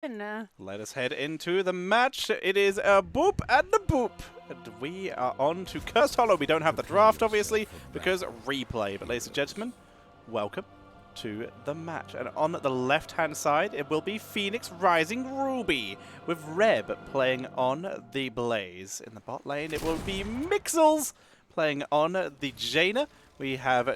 Let us head into the match. It is a boop and a boop. And we are on to Cursed Hollow. We don't have the draft, obviously, because replay. But ladies and gentlemen, welcome to the match. And on the left-hand side, it will be Phoenix Rising Ruby, with Reb playing on the Blaze. In the bot lane, it will be Mixels playing on the Jaina. We have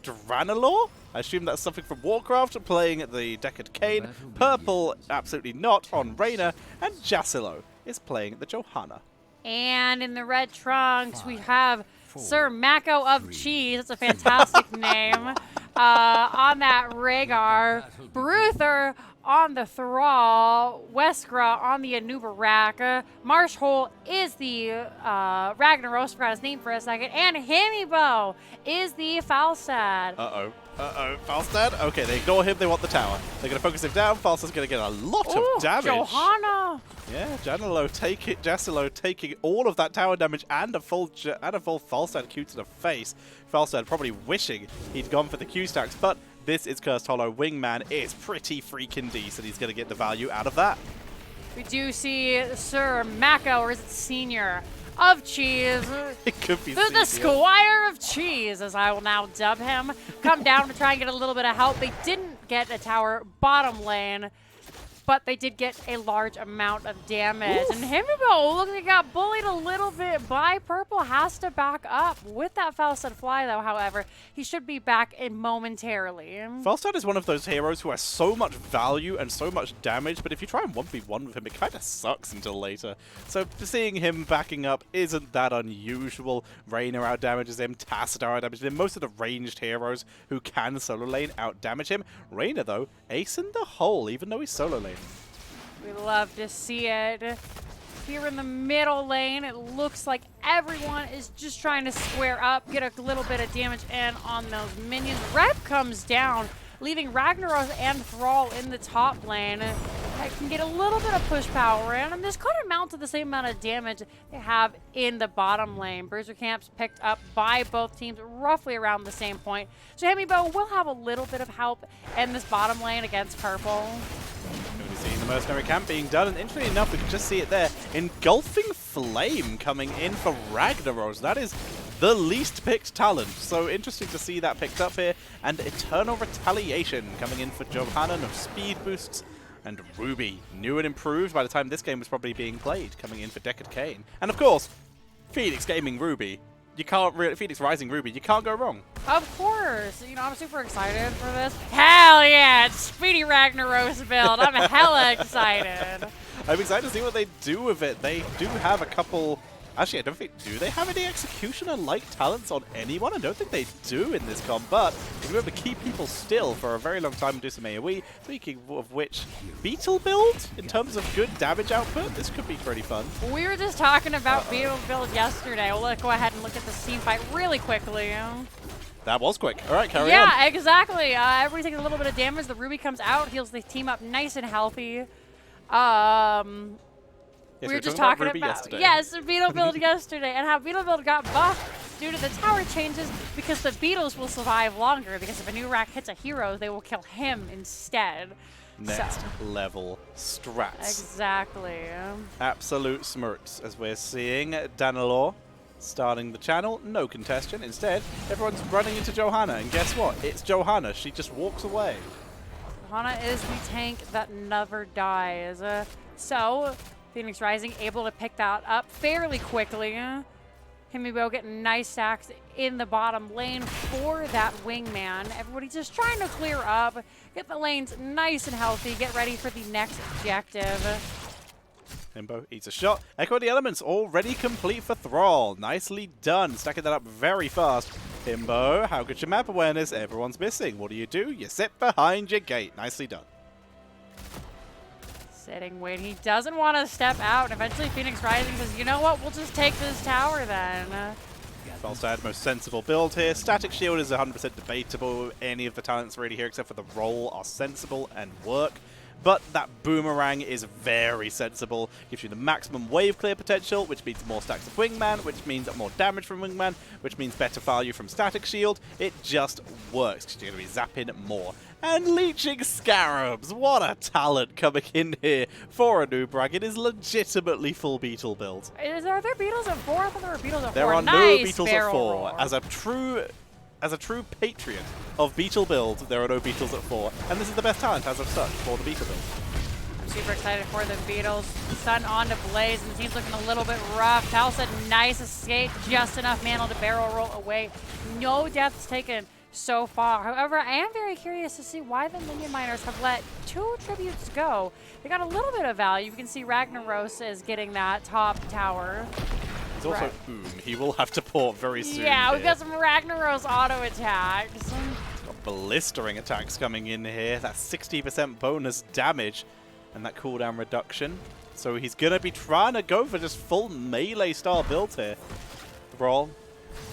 Dranalor. I assume that's something from Warcraft, playing the Deckard Cain. Purple, absolutely not, on Reyna. And Jasilo is playing the Johanna. And in the red trunks, we have Sir Mako of Cheese. That's a fantastic name. On that Rhaegar. Bruther on the Thrall. Weskra on the Anubarak. Marshhole is the Ragnaros, forgot his name for a second. And Himibo is the Falstad. Falstad? Okay, they ignore him, they want the tower. They're going to focus him down. Falstad's going to get a lot of damage. Johanna! Yeah, Jasilo taking all of that tower damage and a full Falstad Q to the face. Falstad probably wishing he'd gone for the Q stacks, but this is Cursed Hollow. Wingman is pretty freaking decent. He's going to get the value out of that. We do see Sir Mako, or is it Senior, of Cheese. It could be the Squire of Cheese, as I will now dub him. Come down to try and get a little bit of help. They didn't get a tower bottom lane, but they did get a large amount of damage. Oof. And Himibo, look, he got bullied a little bit by Purple. Has to back up with that Falstad fly, though, however. He should be back in momentarily. Falstad is one of those heroes who has so much value and so much damage, but if you try and 1v1 with him, it kind of sucks until later. So seeing him backing up isn't that unusual. Reyna out-damages him, Tassadar out-damages him. Most of the ranged heroes who can solo lane out-damage him. Reyna, though, ace in the hole, even though he's solo lane. We love to see it. Here in the middle lane, it looks like everyone is just trying to square up, get a little bit of damage in on those minions. Reb comes down, leaving Ragnaros and Thrall in the top lane. That can get a little bit of push power in, and this could amount to the same amount of damage they have in the bottom lane. Bruiser camps picked up by both teams roughly around the same point. So Himibo will have a little bit of help in this bottom lane against Purple. Seeing the mercenary camp being done, and interestingly enough, we can just see it there. Engulfing Flame coming in for Ragnaros. That is the least picked talent, so interesting to see that picked up here. And Eternal Retaliation coming in for Johanna, no speed boosts. And Ruby, new and improved by the time this game was probably being played, coming in for Deckard Cain. And of course, Phoenix Gaming Ruby. You can't really, Phoenix Rising Ruby, you can't go wrong. Of course. You know, I'm super excited for this. Hell yeah, it's Speedy Ragnaros build. I'm hella excited. I'm excited to see what they do with it. They do have a couple... Actually, I don't think... Do they have any Executioner-like talents on anyone? I don't think they do in this comp, but we'll be able to keep people still for a very long time and do some AoE. Speaking of which, Beetle build, in terms of good damage output, this could be pretty fun. We were just talking about Beetle build yesterday. Well, let's go ahead and look at the team fight really quickly. That was quick. All right, carry on. Yeah, exactly. Everybody takes a little bit of damage. The Ruby comes out, heals the team up nice and healthy. Yes, we were just talking about yesterday. Yes, Beetle build yesterday, and how Beetle build got buffed due to the tower changes because the Beetles will survive longer, because if a new rack hits a hero, they will kill him instead. Next level strats. Exactly. Absolute smirks, as we're seeing. Danalor starting the channel, no contention. Instead, everyone's running into Johanna, and guess what? It's Johanna. She just walks away. Johanna is the tank that never dies. So Phoenix Rising able to pick that up fairly quickly. Himibo getting nice stacks in the bottom lane for that wingman. Everybody just trying to clear up, get the lanes nice and healthy, get ready for the next objective. Himbo eats a shot. Echo the Elements already complete for Thrall. Nicely done. Stacking that up very fast. Himbo, how good your map awareness? Everyone's missing. What do? You sit behind your gate. Nicely done. Sitting, wait. He doesn't want to step out. And eventually Phoenix Rising says, you know what? We'll just take this tower then. Falstad, most sensible build here. Static Shield is 100% debatable. Any of the talents really here except for the roll are sensible and work. But that Boomerang is very sensible. Gives you the maximum wave clear potential, which means more stacks of Wingman, which means more damage from Wingman, which means better value from Static Shield. It just works because you're going to be zapping more. And leeching scarabs. What a talent coming in here for a noob brag. It is legitimately full beetle build. Are there beetles at 4? I thought there were beetles at 4. There are nice no beetles at barrel 4. roll. As a true patriot of beetle builds, there are no beetles at 4. And this is the best talent as of such for the beetle build. I'm super excited for the Beatles. Sun on to Blaze, and the team's looking a little bit rough. Tal said nice escape, just enough mana to barrel roll away. No deaths taken so far. However, I am very curious to see why the Minion Miners have let 2 tributes go. They got a little bit of value. You can see Ragnaros is getting that top tower. He's also he will have to port very soon. Yeah, we've here. got some Ragnaros auto attacks. Got blistering attacks coming in here. That's 60% bonus damage and that cooldown reduction. So he's going to be trying to go for just full melee style build here. Brawl,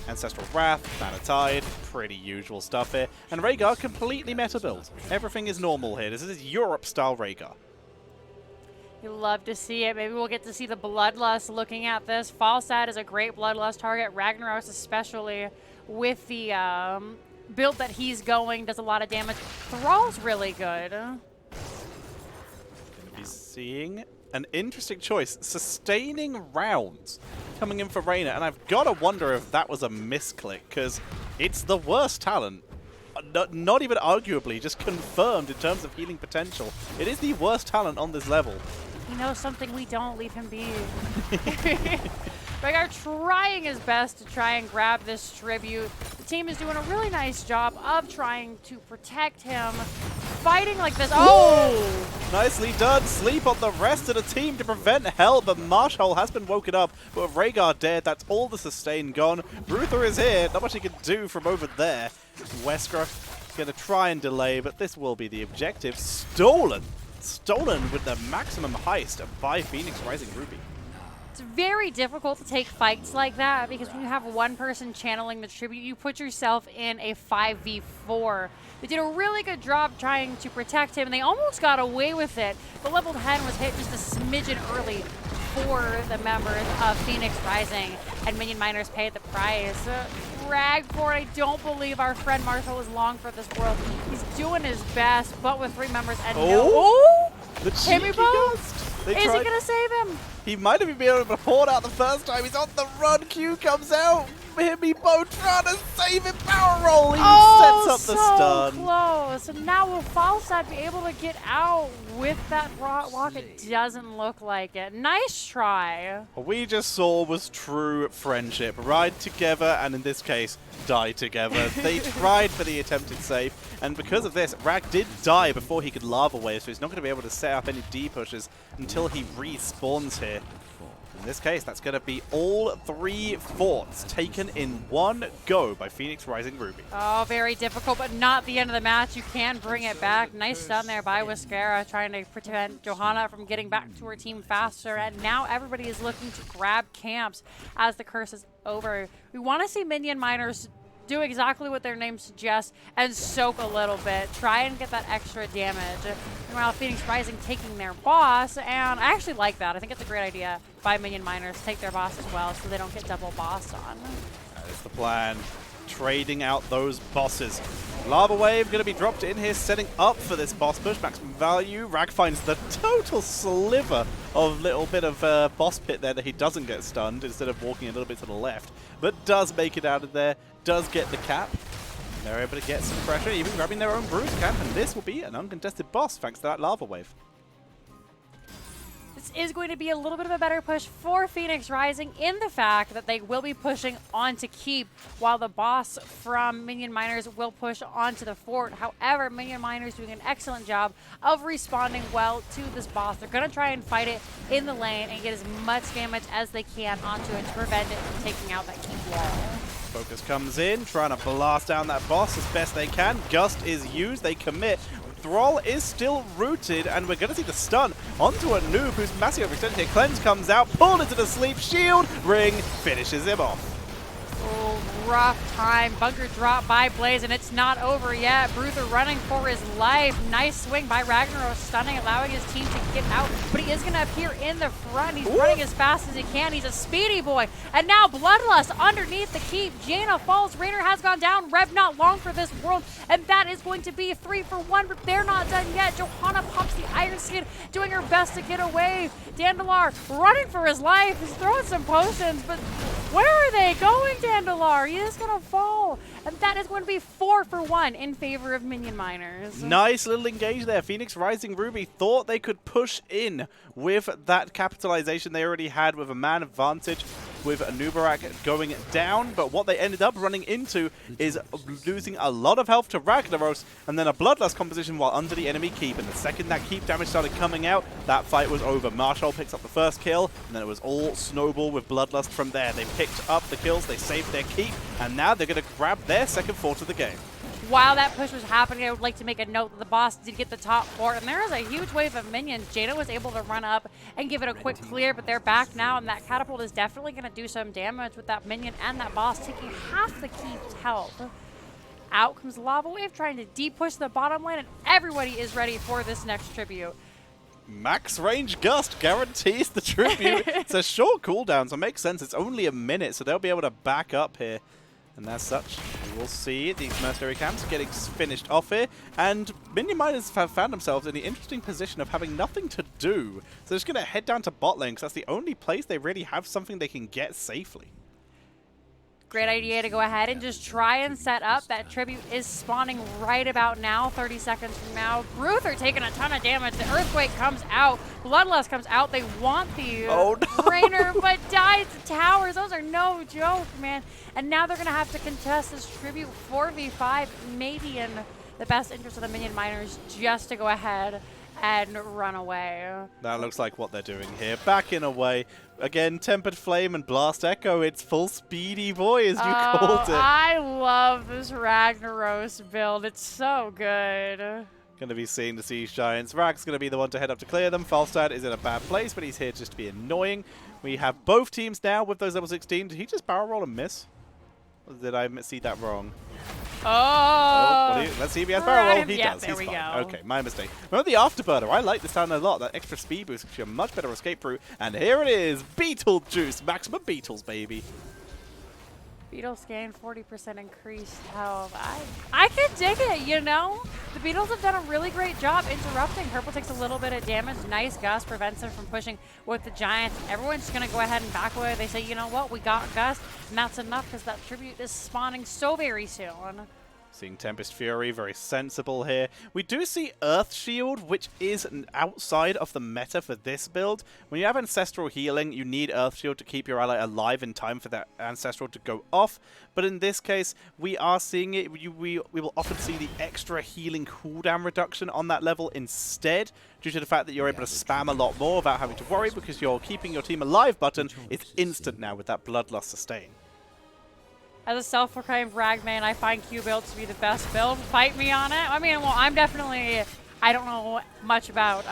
Ancestral Wrath, Banner Tide, pretty usual stuff here. And Rhaegar, completely meta build. Everything is normal here. This is Europe style Rhaegar. You love to see it. Maybe we'll get to see the Bloodlust looking at this. Falstad is a great Bloodlust target. Ragnaros, especially with the build that he's going, does a lot of damage. Thrall's really good. Going to be seeing an interesting choice. Sustaining rounds coming in for Reyna. And I've got to wonder if that was a misclick, because it's the worst talent. Not even arguably, just confirmed in terms of healing potential. It is the worst talent on this level. He knows something we don't. Leave him be. Rhaegar trying his best to try and grab this tribute. The team is doing a really nice job of trying to protect him. Fighting like this. Oh! Nicely done. Sleep on the rest of the team to prevent hell, but Marshall has been woken up. But with Rhaegar dead, that's all the sustain gone. Ruther is here. Not much he can do from over there. Wesker going to try and delay, but this will be the objective. Stolen with the maximum heist by Phoenix Rising Ruby. It's very difficult to take fights like that because when you have one person channeling the tribute, you put yourself in a 5v4. They did a really good job trying to protect him, and they almost got away with it. But Level 10 was hit just a smidgen early for the members of Phoenix Rising, and Minion Miners paid the price. Ragford, I don't believe our friend Marshall is long for this world. He's doing his best, but with 3 members and The cheeky ghost. Is he going to save him? He might have been able to port out the first time. He's on the run. Q comes out. Hear me, Bo trying to save him. Power roll. He sets up the stun. So close. And now will Falstad be able to get out with that walk? It doesn't look like it. Nice try. What we just saw was true friendship. Ride together, and in this case, die together. They tried for the attempted save, and because of this, Rag did die before he could lava wave, so he's not going to be able to set up any D pushes until he respawns here. In this case, that's going to be all 3 forts taken in one go by Phoenix Rising Ruby. Oh, very difficult, but not the end of the match. You can bring it back. Nice stun there by Wiskera, trying to prevent Johanna from getting back to her team faster. And now everybody is looking to grab camps as the curse is over. We want to see Minion Miners do exactly what their name suggests and soak a little bit. Try and get that extra damage. Meanwhile, Phoenix Rising taking their boss, and I actually like that. I think it's a great idea by Minion Miners. Take their boss as well so they don't get double bossed on. That is the plan. Trading out those bosses. Lava Wave going to be dropped in here, setting up for this boss push. Maximum value. Rag finds the total sliver of little bit of boss pit there that he doesn't get stunned instead of walking a little bit to the left. But does make it out of there. Does get the cap. They're able to get some pressure, even grabbing their own bruise cap. And this will be an uncontested boss thanks to that Lava Wave. This is going to be a little bit of a better push for Phoenix Rising in the fact that they will be pushing onto Keep while the boss from Minion Miners will push onto the fort. However, Minion Miners doing an excellent job of responding well to this boss. They're going to try and fight it in the lane and get as much damage as they can onto it to prevent it from taking out that Keep wall. Focus comes in, trying to blast down that boss as best they can. Gust is used, they commit. Thrall is still rooted, and we're going to see the stun onto a noob who's massively overextended here. Cleanse comes out, pulled into the sleep, shield, ring, finishes him off. Oh, rough time. Bunker drop by Blaze, and it's not over yet. Bruther running for his life. Nice swing by Ragnaros, stunning, allowing his team to get out. But he is going to appear in the front. He's running as fast as he can. He's a speedy boy. And now Bloodlust underneath the keep. Jaina falls. Raynor has gone down. Rev not long for this world. And that is going to be 3 for 1, but they're not done yet. Johanna pops the Iron Skin, doing her best to get away. Dandalar running for his life. He's throwing some potions, but where are they going, Dandalar? He is going to fall. And that is going to be 4 for 1 in favor of Minion Miners. Nice little engage there. Phoenix Rising Ruby thought they could push in with that capitalization they already had with a man advantage with Nubarak going down, but what they ended up running into is losing a lot of health to Ragnaros and then a Bloodlust composition while under the enemy keep. And the second that keep damage started coming out, that fight was over. Marshall picks up the first kill, and then it was all snowball with Bloodlust from there. They picked up the kills, they saved their keep, and now they're going to grab their second fort of the game. While that push was happening, I would like to make a note that the boss did get the top fort, and there is a huge wave of minions. Jaina was able to run up and give it a quick clear, but they're back now, and that catapult is definitely going to do some damage with that minion and that boss taking half the keep's health. Out comes Lava Wave trying to deep push the bottom lane, and everybody is ready for this next tribute. Max range gust guarantees the tribute. It's a short cooldown, so it makes sense. It's only a minute, so they'll be able to back up here. And as such, we will see these mercenary camps getting finished off here. And Minion Miners have found themselves in the interesting position of having nothing to do. So they're just going to head down to bot lane, because that's the only place they really have something they can get safely. Great idea to go ahead and just try and set up. That tribute is spawning right about now, 30 seconds from now. Bruther taking a ton of damage. The Earthquake comes out. Bloodlust comes out. They want the Raynor, but dies to towers. Those are no joke, man. And now they're going to have to contest this tribute 4v5, maybe in the best interest of the Minion Miners, just to go ahead and run away. That looks like what they're doing here. Backing away. Again, Tempered Flame and Blast Echo. It's full speedy boy, as you called it. I love this Ragnaros build. It's so good. Going to be seeing the Siege Giants. Rag's going to be the one to head up to clear them. Falstad is in a bad place, but he's here just to be annoying. We have both teams now with those level 16. Did he just barrel roll and miss? Or did I see that wrong? Let's see if he has barrel roll. He does. There He's we fine. go. Okay, my mistake. Remember the Afterburner? I like this sound a lot. That extra speed boost gives you a much better escape route. And here it is. Beetlejuice. Maximum Beetles, baby. Beetles gain 40% increased health. I can dig it, you know? The Beetles have done a really great job interrupting. Purple takes a little bit of damage. Nice Gust prevents him from pushing with the Giants. Everyone's just going to go ahead and back away. They say, you know what? We got Gust, and that's enough because that tribute is spawning so very soon. Seeing Tempest Fury, very sensible here. We do see Earth Shield, which is outside of the meta for this build. When you have Ancestral Healing, you need Earth Shield to keep your ally alive in time for that Ancestral to go off. But in this case, we are seeing it. We will often see the extra healing cooldown reduction on that level instead, due to the fact that you're able to spam a lot more without having to worry, because your keeping your team alive button is instant now with that Bloodlust sustain. As a self-proclaimed Ragman, I find Q build to be the best build. Fight me on it. I mean, well, I don't know much about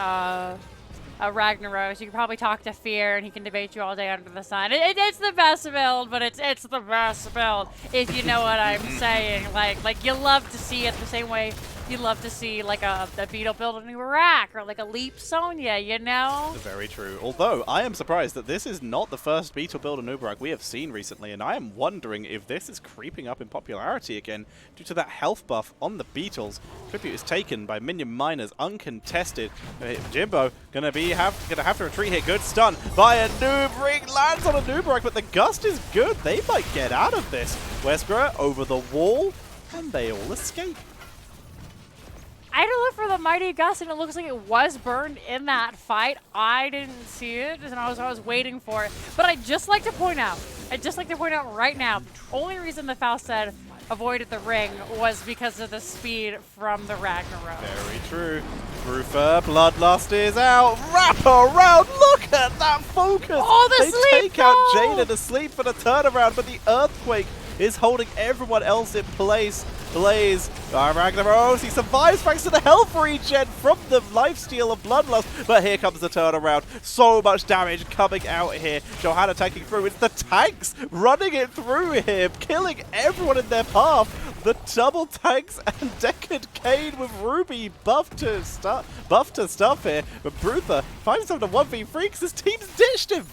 Ragnaros. You can probably talk to Fear, and he can debate you all day under the sun. It's the best build, but it's the best build, if you know what I'm saying. Like you love to see it the same way you love to see like a Beetle build a new rack, or like a Leap Sonya, you know? Very true. Although, I am surprised that this is not the first Beetle build a Nubarak we have seen recently, and I am wondering if this is creeping up in popularity again due to that health buff on the Beetles. Tribute is taken by Minion Miners, uncontested. Jimbo gonna have to retreat here. Good stun by a noob. Ring lands on a Nubarak, but the Gust is good. They might get out of this. Wesker over the wall, and they all escape. I had to look for the Mighty Gust, and it looks like it was burned in that fight. I didn't see it, and I was waiting for it. But I'd just like to point out right now, the only reason the Falstad avoided the ring was because of the speed from the Ragnarok. Very true. Roofer, Bloodlust is out. Wrap around. Look at that focus. Oh, the they sleep take out though. Jaina to sleep for the turnaround, but the Earthquake is holding everyone else in place. Blaze, Ragnaros, he survives thanks to the health regen from the lifesteal of Bloodlust, but here comes the turnaround. So much damage coming out here. Johanna tanking through. It's the tanks running it through here, killing everyone in their path. The double tanks and Decade Kane with Ruby buffed to stuff here, but Brutha finds himself to 1v3 because his team's ditched him.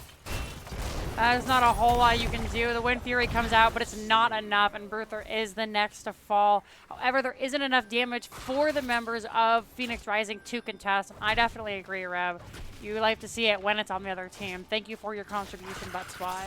There's not a whole lot you can do. The Wind Fury comes out, but it's not enough, and Bruther is the next to fall. However, there isn't enough damage for the members of Phoenix Rising to contest. I definitely agree, Rev. You like to see it when it's on the other team. Thank you for your contribution, Butt Squad.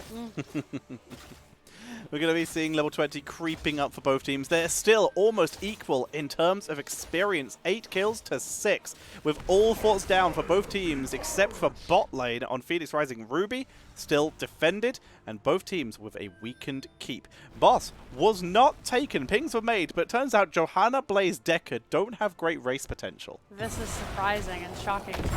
We're going to be seeing level 20 creeping up for both teams. They're still almost equal in terms of experience. 8 kills to 6, with all forts down for both teams except for bot lane on Phoenix Rising. Ruby still defended, and both teams with a weakened keep. Boss was not taken. Pings were made, but it turns out Johanna, Blaze, Decker don't have great race potential. This is surprising and shocking to me.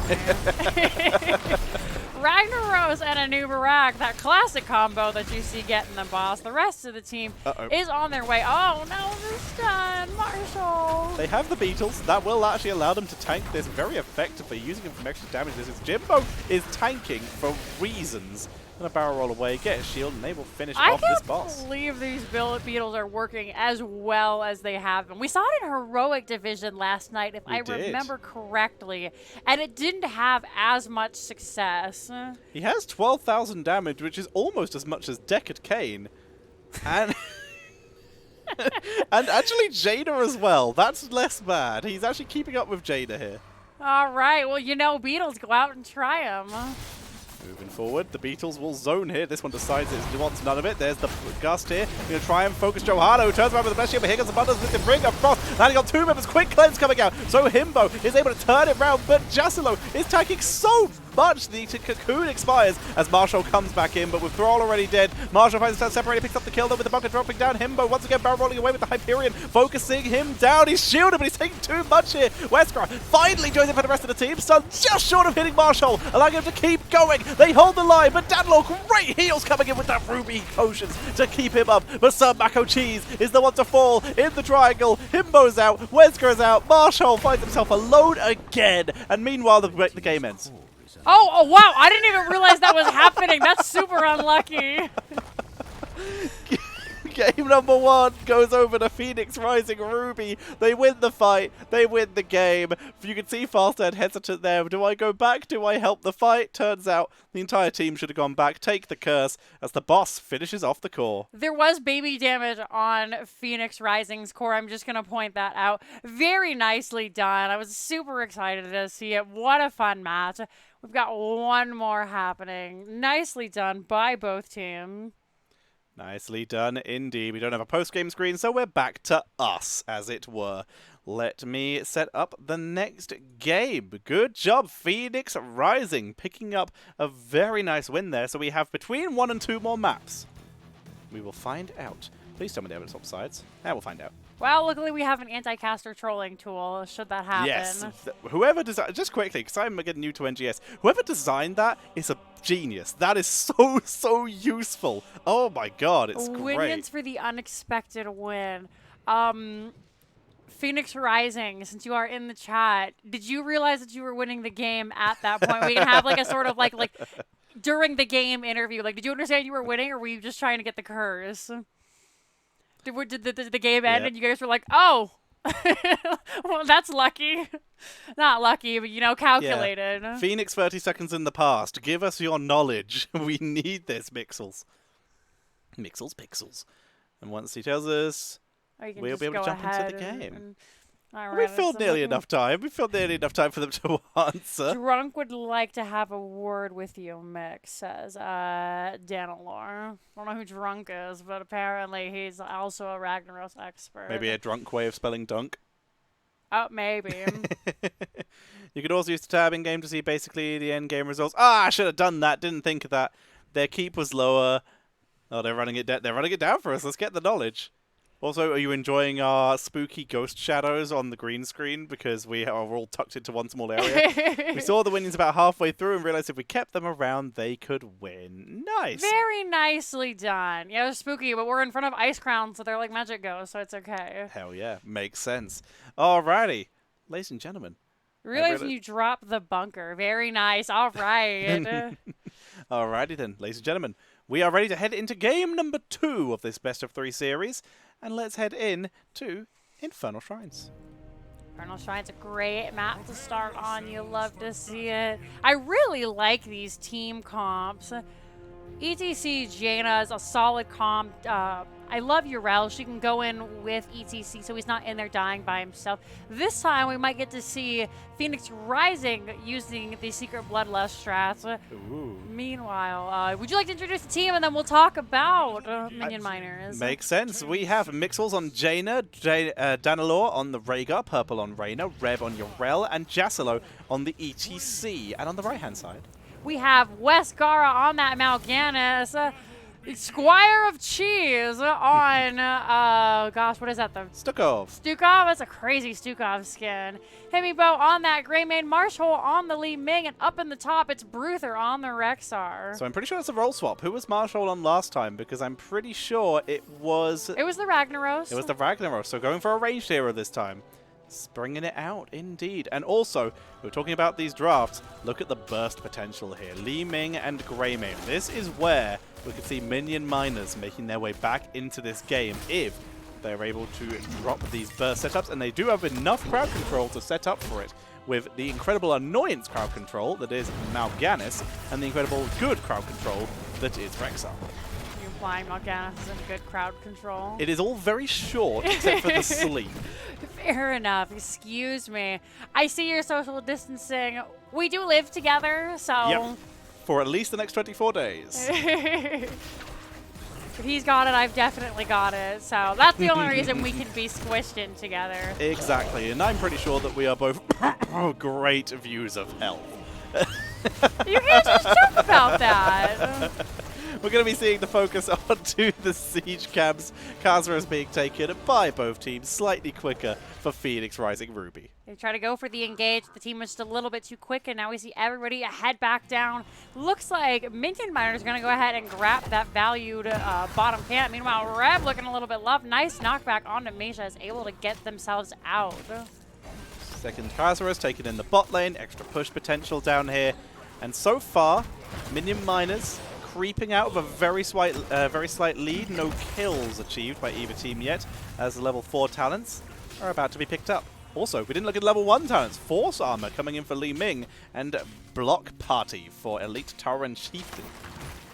Ragnaros and a new Barak, that classic combo that you see getting the boss. The rest of the team is on their way. Oh no, they're stunned. Marshall. They have the Beetles. That will actually allow them to tank this very effectively, using them for extra damage. This is Jimbo is tanking for reasons. Gonna barrel roll away, get a shield, and they will finish off this boss. I can't believe these Beetles are working as well as they have been. We saw it in Heroic Division last night, if I remember correctly, and it didn't have as much success. He has 12,000 damage, which is almost as much as Decade Kane. And and actually Jaina as well. That's less bad. He's actually keeping up with Jaina here. All right, well, you know, Beetles, go out and try them. Moving forward, the Beetles will zone here. This one decides it wants none of it. There's the Gust here. Going to try and focus Johanna, who turns around with the best shield, but here comes the Abundance with the Ring of Frost. Landing on 2 members. Quick cleanse coming out. So Himbo is able to turn it round, but Jasilo is tanking so much. The cocoon expires as Marshall comes back in, but with Thrall already dead, Marshall finds himself separated, picks up the kill, though, with the bunker dropping down. Himbo once again barrel rolling away with the Hyperion, focusing him down. He's shielded, but he's taking too much here. Wesker finally joins in for the rest of the team. Sun just short of hitting Marshall, allowing him to keep going. They hold the line, but Danlo, great heals coming in with that Ruby potions to keep him up. But Sir Mako Cheese is the one to fall in the triangle. Himbo's out, Wesker is out, Marshall finds himself alone again. And meanwhile, the game ends. Oh, wow, I didn't even realize that was happening. That's super unlucky. Game number 1 goes over to Phoenix Rising Ruby. They win the fight. They win the game. You can see Faster and hesitant there. Do I go back? Do I help the fight? Turns out the entire team should have gone back. Take the curse as the boss finishes off the core. There was baby damage on Phoenix Rising's core. I'm just going to point that out. Very nicely done. I was super excited to see it. What a fun match. We've got one more happening. Nicely done by both teams. Nicely done indeed. We don't have a post-game screen, so we're back to us, as it were. Let me set up the next game. Good job, Phoenix Rising, picking up a very nice win there. So we have between 1 and 2 more maps. We will find out. Please tell me they have top sides. We'll find out. Well, luckily we have an anti-caster trolling tool, should that happen. Yes. Whoever designed... Just quickly, because I'm getting new to NGS. Whoever designed that is a genius. That is so useful. Oh my god, it's great. Minions for the unexpected win. Phoenix Rising, since you are in the chat, did you realize that you were winning the game at that point? We can have like a sort of like during the game interview. Like, did you understand you were winning, or were you just trying to get the curse? Did the game end and you guys were like, oh, well, that's lucky. Not lucky, but, you know, calculated. Yeah. Phoenix 30 seconds in the past. Give us your knowledge. We need this, Mixels. Mixels, Pixels. And once he tells us, we'll be able to jump into the game. We filled nearly enough time. We filled nearly enough time for them to answer. Drunk would like to have a word with you, Mick, says Danilor. I don't know who Drunk is, but apparently he's also a Ragnaros expert. Maybe a drunk way of spelling dunk? Oh, maybe. You could also use the tab in-game to see basically the end-game results. Ah, I should have done that. Didn't think of that. Their keep was lower. Oh, they're running it down for us. Let's get the knowledge. Also, are you enjoying our spooky ghost shadows on the green screen because we are all tucked into one small area? We saw the minions about halfway through and realized if we kept them around, they could win. Nice. Very nicely done. Yeah, it was spooky, but we're in front of ice crowns, so they're like magic ghosts, so it's okay. Hell yeah, makes sense. Alrighty, ladies and gentlemen. Realize when you drop the bunker. Very nice. All right. Alrighty then, ladies and gentlemen. We are ready to head into game number 2 of this best of 3 series. And let's head in to Infernal Shrines. Infernal Shrine's a great map to start on. You love to see it. I really like these team comps. ETC Jaina is a solid comp. I love Urel. She can go in with ETC, so he's not in there dying by himself. This time, we might get to see Phoenix Rising using the Secret Bloodlust strats. Ooh. Meanwhile, would you like to introduce the team, and then we'll talk about Minion Miners? Makes sense. We have Mixels on Jaina, Danalore on the Rhaegar, Purple on Reyna, Reb on Urel, and Jasilo on the ETC. And on the right-hand side, we have Wes Gara on that Mal'Ganis, Squire of Cheese on, gosh, what is that? The Stukov. Stukov? That's a crazy Stukov skin. Hemibo on that Greymane, Marshall on the Li Ming, and up in the top, it's Bruther on the Rexar. So I'm pretty sure it's a role swap. Who was Marshall on last time? Because I'm pretty sure it was... It was the Ragnaros. It was the Ragnaros, so going for a ranged hero this time. Bringing it out, indeed. And also, we're talking about these drafts. Look at the burst potential here. Li Ming and Greymane. This is where we could see Minion Miners making their way back into this game if they're able to drop these burst setups. And they do have enough crowd control to set up for it with the incredible annoyance crowd control that is Mal'Ganis and the incredible good crowd control that is Rexar. You're implying Mal'Ganis is in good crowd control? It is all very short except for the sleep. Fair enough. Excuse me. I see you're social distancing. We do live together, so... Yep. For at least the next 24 days. If he's got it, I've definitely got it. So that's the only reason we can be squished in together. Exactly. And I'm pretty sure that we are both great views of health. You can't just joke about that. We're going to be seeing the focus onto the siege camps. Khazra is being taken by both teams slightly quicker for Phoenix Rising Ruby. They try to go for the engage. The team was just a little bit too quick, and now we see everybody head back down. Looks like Minion Miners going to go ahead and grab that valued bottom camp. Meanwhile, Reb looking a little bit love. Nice knockback onto Misha, is able to get themselves out. Second Khazra is taken in the bot lane. Extra push potential down here. And so far, Minion Miners creeping out of a very slight lead. No kills achieved by either team yet, as the level 4 talents are about to be picked up. Also, we didn't look at level 1 talents. Force Armor coming in for Li Ming, and Block Party for Elite Tauren Chieftain.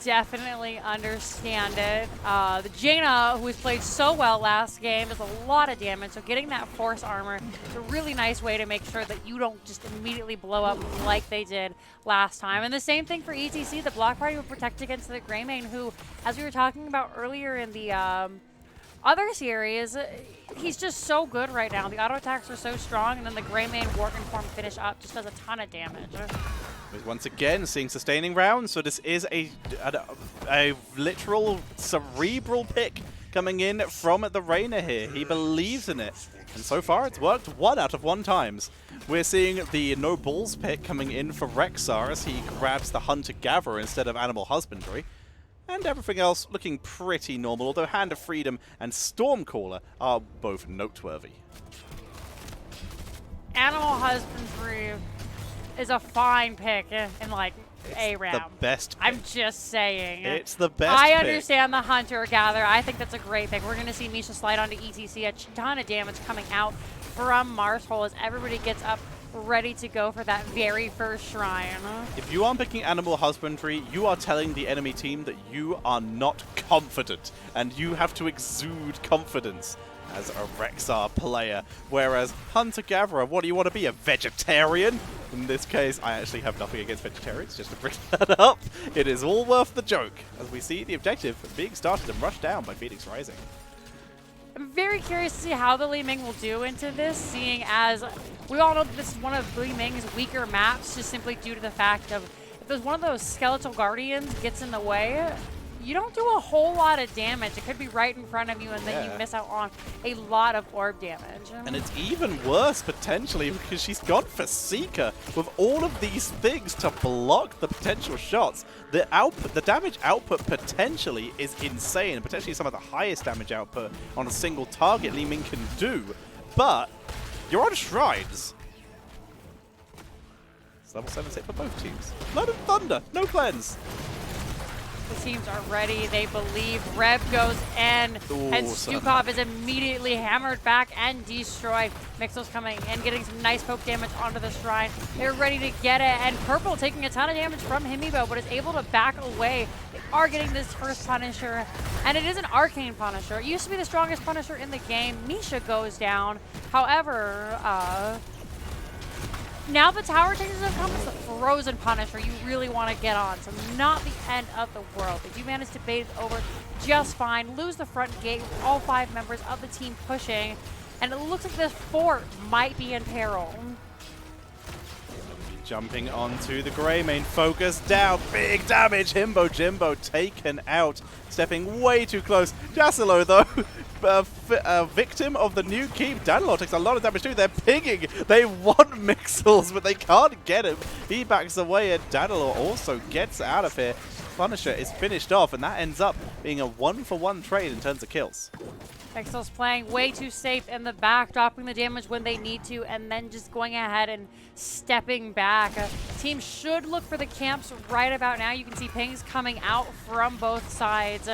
Definitely understand it. The Jaina, who has played so well last game, does a lot of damage, so getting that Force Armor is a really nice way to make sure that you don't just immediately blow up like they did last time. And the same thing for ETC. The Block Party will protect against the Greymane, who, as we were talking about earlier in the other series, he's just so good right now. The auto attacks are so strong, and then the Greymane Worgen Form finish up just does a ton of damage. Once again, seeing sustaining rounds, so this is a literal cerebral pick coming in from the Reyna here. He believes in it, and so far it's worked 1 out of 1 times. We're seeing the no balls pick coming in for Rexar as he grabs the Hunter-Gatherer instead of Animal Husbandry. And everything else looking pretty normal, although Hand of Freedom and Stormcaller are both noteworthy. Animal Husbandry is a fine pick in like a round. The best pick. I'm just saying. It's the best I pick. understand the Hunter-Gatherer. I think that's a great pick. We're going to see Misha slide onto ETC. A ton of damage coming out from Marshall as everybody gets up ready to go for that very first shrine. If you aren't picking Animal Husbandry, you are telling the enemy team that you are not confident, and you have to exude confidence as a Rexar player. Whereas Hunter-Gatherer, what do you want to be, a vegetarian? In this case, I actually have nothing against vegetarians, just to bring that up. It is all worth the joke, as we see the objective being started and rushed down by Phoenix Rising. I'm very curious to see how the Li Ming will do into this, seeing as we all know that this is one of Li Ming's weaker maps, just simply due to the fact of if there's one of those skeletal guardians gets in the way, you don't do a whole lot of damage. It could be right in front of you, and then you miss out on a lot of orb damage. And it's even worse, potentially, because she's gone for Seeker with all of these things to block the potential shots. The damage output potentially is insane, potentially some of the highest damage output on a single target Li Ming can do. But you're on shrines. It's level 7 safe for both teams. Blood and Thunder, no cleanse. The teams are ready. They believe. Reb goes in, and Stukov is immediately hammered back and destroyed. Mixel's coming in, getting some nice poke damage onto the shrine. They're ready to get it, and Purple taking a ton of damage from Himibo, but is able to back away. They are getting this first Punisher, and it is an Arcane Punisher. It used to be the strongest Punisher in the game. Misha goes down. However, now the tower changes have come, it's the Frozen Punisher you really want to get on, so not the end of the world. They do manage to bait it over just fine, lose the front gate with all 5 members of the team pushing, and it looks like this fort might be in peril. Jumping onto the Grey main, focus down, big damage, Jimbo taken out, stepping way too close. Jasilo though, victim of the new keep. Danilor takes a lot of damage too. They're pinging, they want Mixels, but they can't get him. He backs away and Danilor also gets out of here. Punisher is finished off, and that ends up being a 1-for-1 trade in terms of kills. Mixel's playing way too safe in the back, dropping the damage when they need to, and then just going ahead and stepping back. Team should look for the camps right about now. You can see pings coming out from both sides.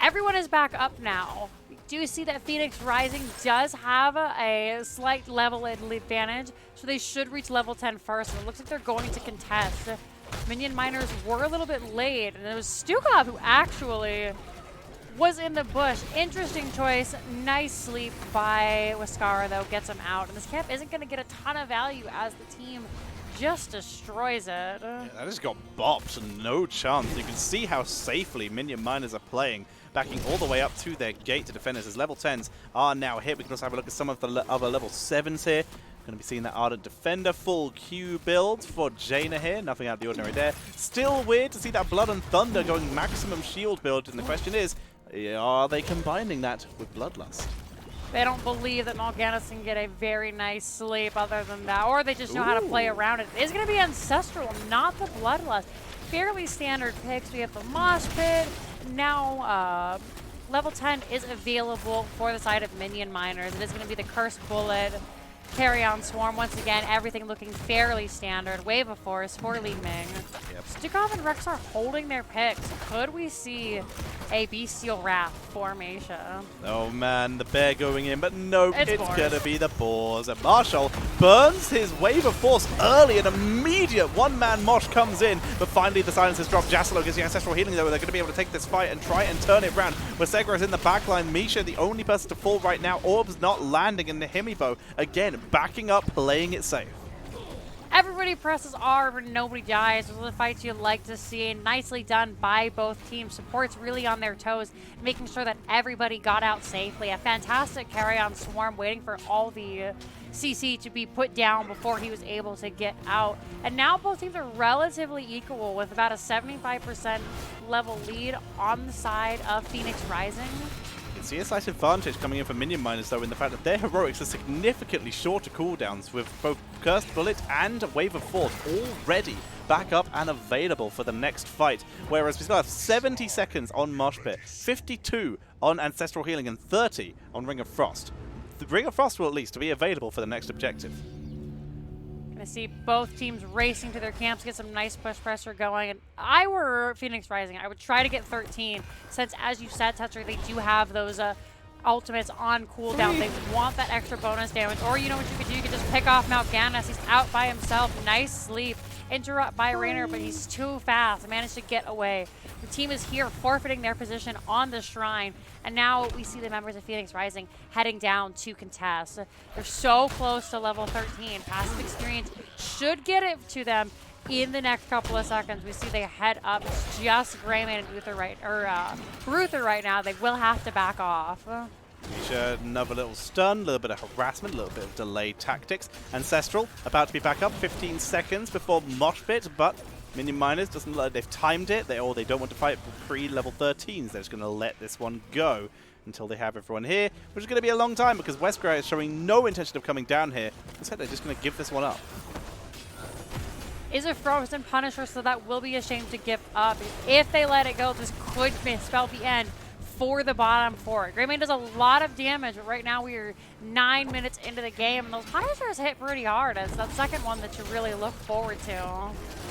Everyone is back up now. We do see that Phoenix Rising does have a slight level advantage, so they should reach level 10 first, and it looks like they're going to contest. Minion miners were a little bit late, and it was Stukov who actually was in the bush. Interesting choice. Nice sleep by Wiskara, though, gets him out. And this camp isn't going to get a ton of value as the team just destroys it. Yeah, that just got bopped, no chance. You can see how safely Minion miners are playing, backing all the way up to their gate to defend us as level 10s are now hit. We can also have a look at some of the other level 7s here. Going to be seeing that Ardent Defender full Q build for Jaina here. Nothing out of the ordinary there. Still weird to see that Blood and Thunder going maximum shield build, and the question is, are they combining that with Bloodlust? They don't believe that Mal'Ganis can get a very nice sleep other than that, or they just know how to play around it. It's going to be Ancestral, not the Bloodlust. Fairly standard picks. We have the Mosh Pit. Now, level 10 is available for the side of Minion Miners. It is going to be the Cursed Bullet, Carry On Swarm. Once again, everything looking fairly standard. Wave of Force for Li Ming. Stukov and Rex are holding their picks. Could we see a Bestial Wrath for Meisha? Oh man, the bear going in, but nope, it's Boars. gonna be the Boars. And Marshall burns his Wave of Force early, an immediate one-man mosh comes in, but finally the silence has dropped. Jasilo gets the Ancestral Healing though. They're gonna be able to take this fight and try and turn it around. Wasegra is in the backline. Misha, the only person to fall right now. Orbs not landing in the Himibo. Again, backing up, playing it safe. Everybody presses R, but nobody dies. Those are the fights you like to see. Nicely done by both teams. Support's really on their toes, making sure that everybody got out safely. A fantastic carry-on Swarm waiting for all the CC to be put down before he was able to get out. And now both teams are relatively equal with about a 75% level lead on the side of Phoenix Rising. You can see a slight advantage coming in for Minion Miners though in the fact that their heroics are significantly shorter cooldowns with both Cursed Bullet and Wave of Force already back up and available for the next fight. Whereas we still have 70 seconds on Mosh Pit, 52 on Ancestral Healing, and 30 on Ring of Frost. The Ring of Frost will at least be available for the next objective. Gonna see both teams racing to their camps, get some nice push pressure going. And I were Phoenix Rising, I would try to get 13, since as you said, Toucher, they do have those ultimates on cooldown. They want that extra bonus damage. Or you know what you could do? You could just pick off Mal'Ganis. He's out by himself. Nice sleep. Interrupt by Raynor, but he's too fast. Managed to get away. The team is here forfeiting their position on the shrine. And now we see the members of Phoenix Rising heading down to contest. They're so close to level 13. Passive experience should get it to them in the next couple of seconds. We see they head up. It's just Greyman and Uther Bruther right now. They will have to back off. Misha, another little stun, a little bit of harassment, a little bit of delayed tactics. Ancestral about to be back up, 15 seconds before Mosh Pit, but Minion Miners doesn't look like they've timed it, they don't want to fight pre-level 13s. They're just going to let this one go until they have everyone here, which is going to be a long time because Westcry is showing no intention of coming down here. Instead, they're just going to give this one up. Is a Frozen Punisher, so that will be a shame to give up. If they let it go, this could spell the end for the bottom four. Greymane does a lot of damage, but right now we are 9 minutes into the game, and those Punishers hit pretty hard. It's that second one that you really look forward to.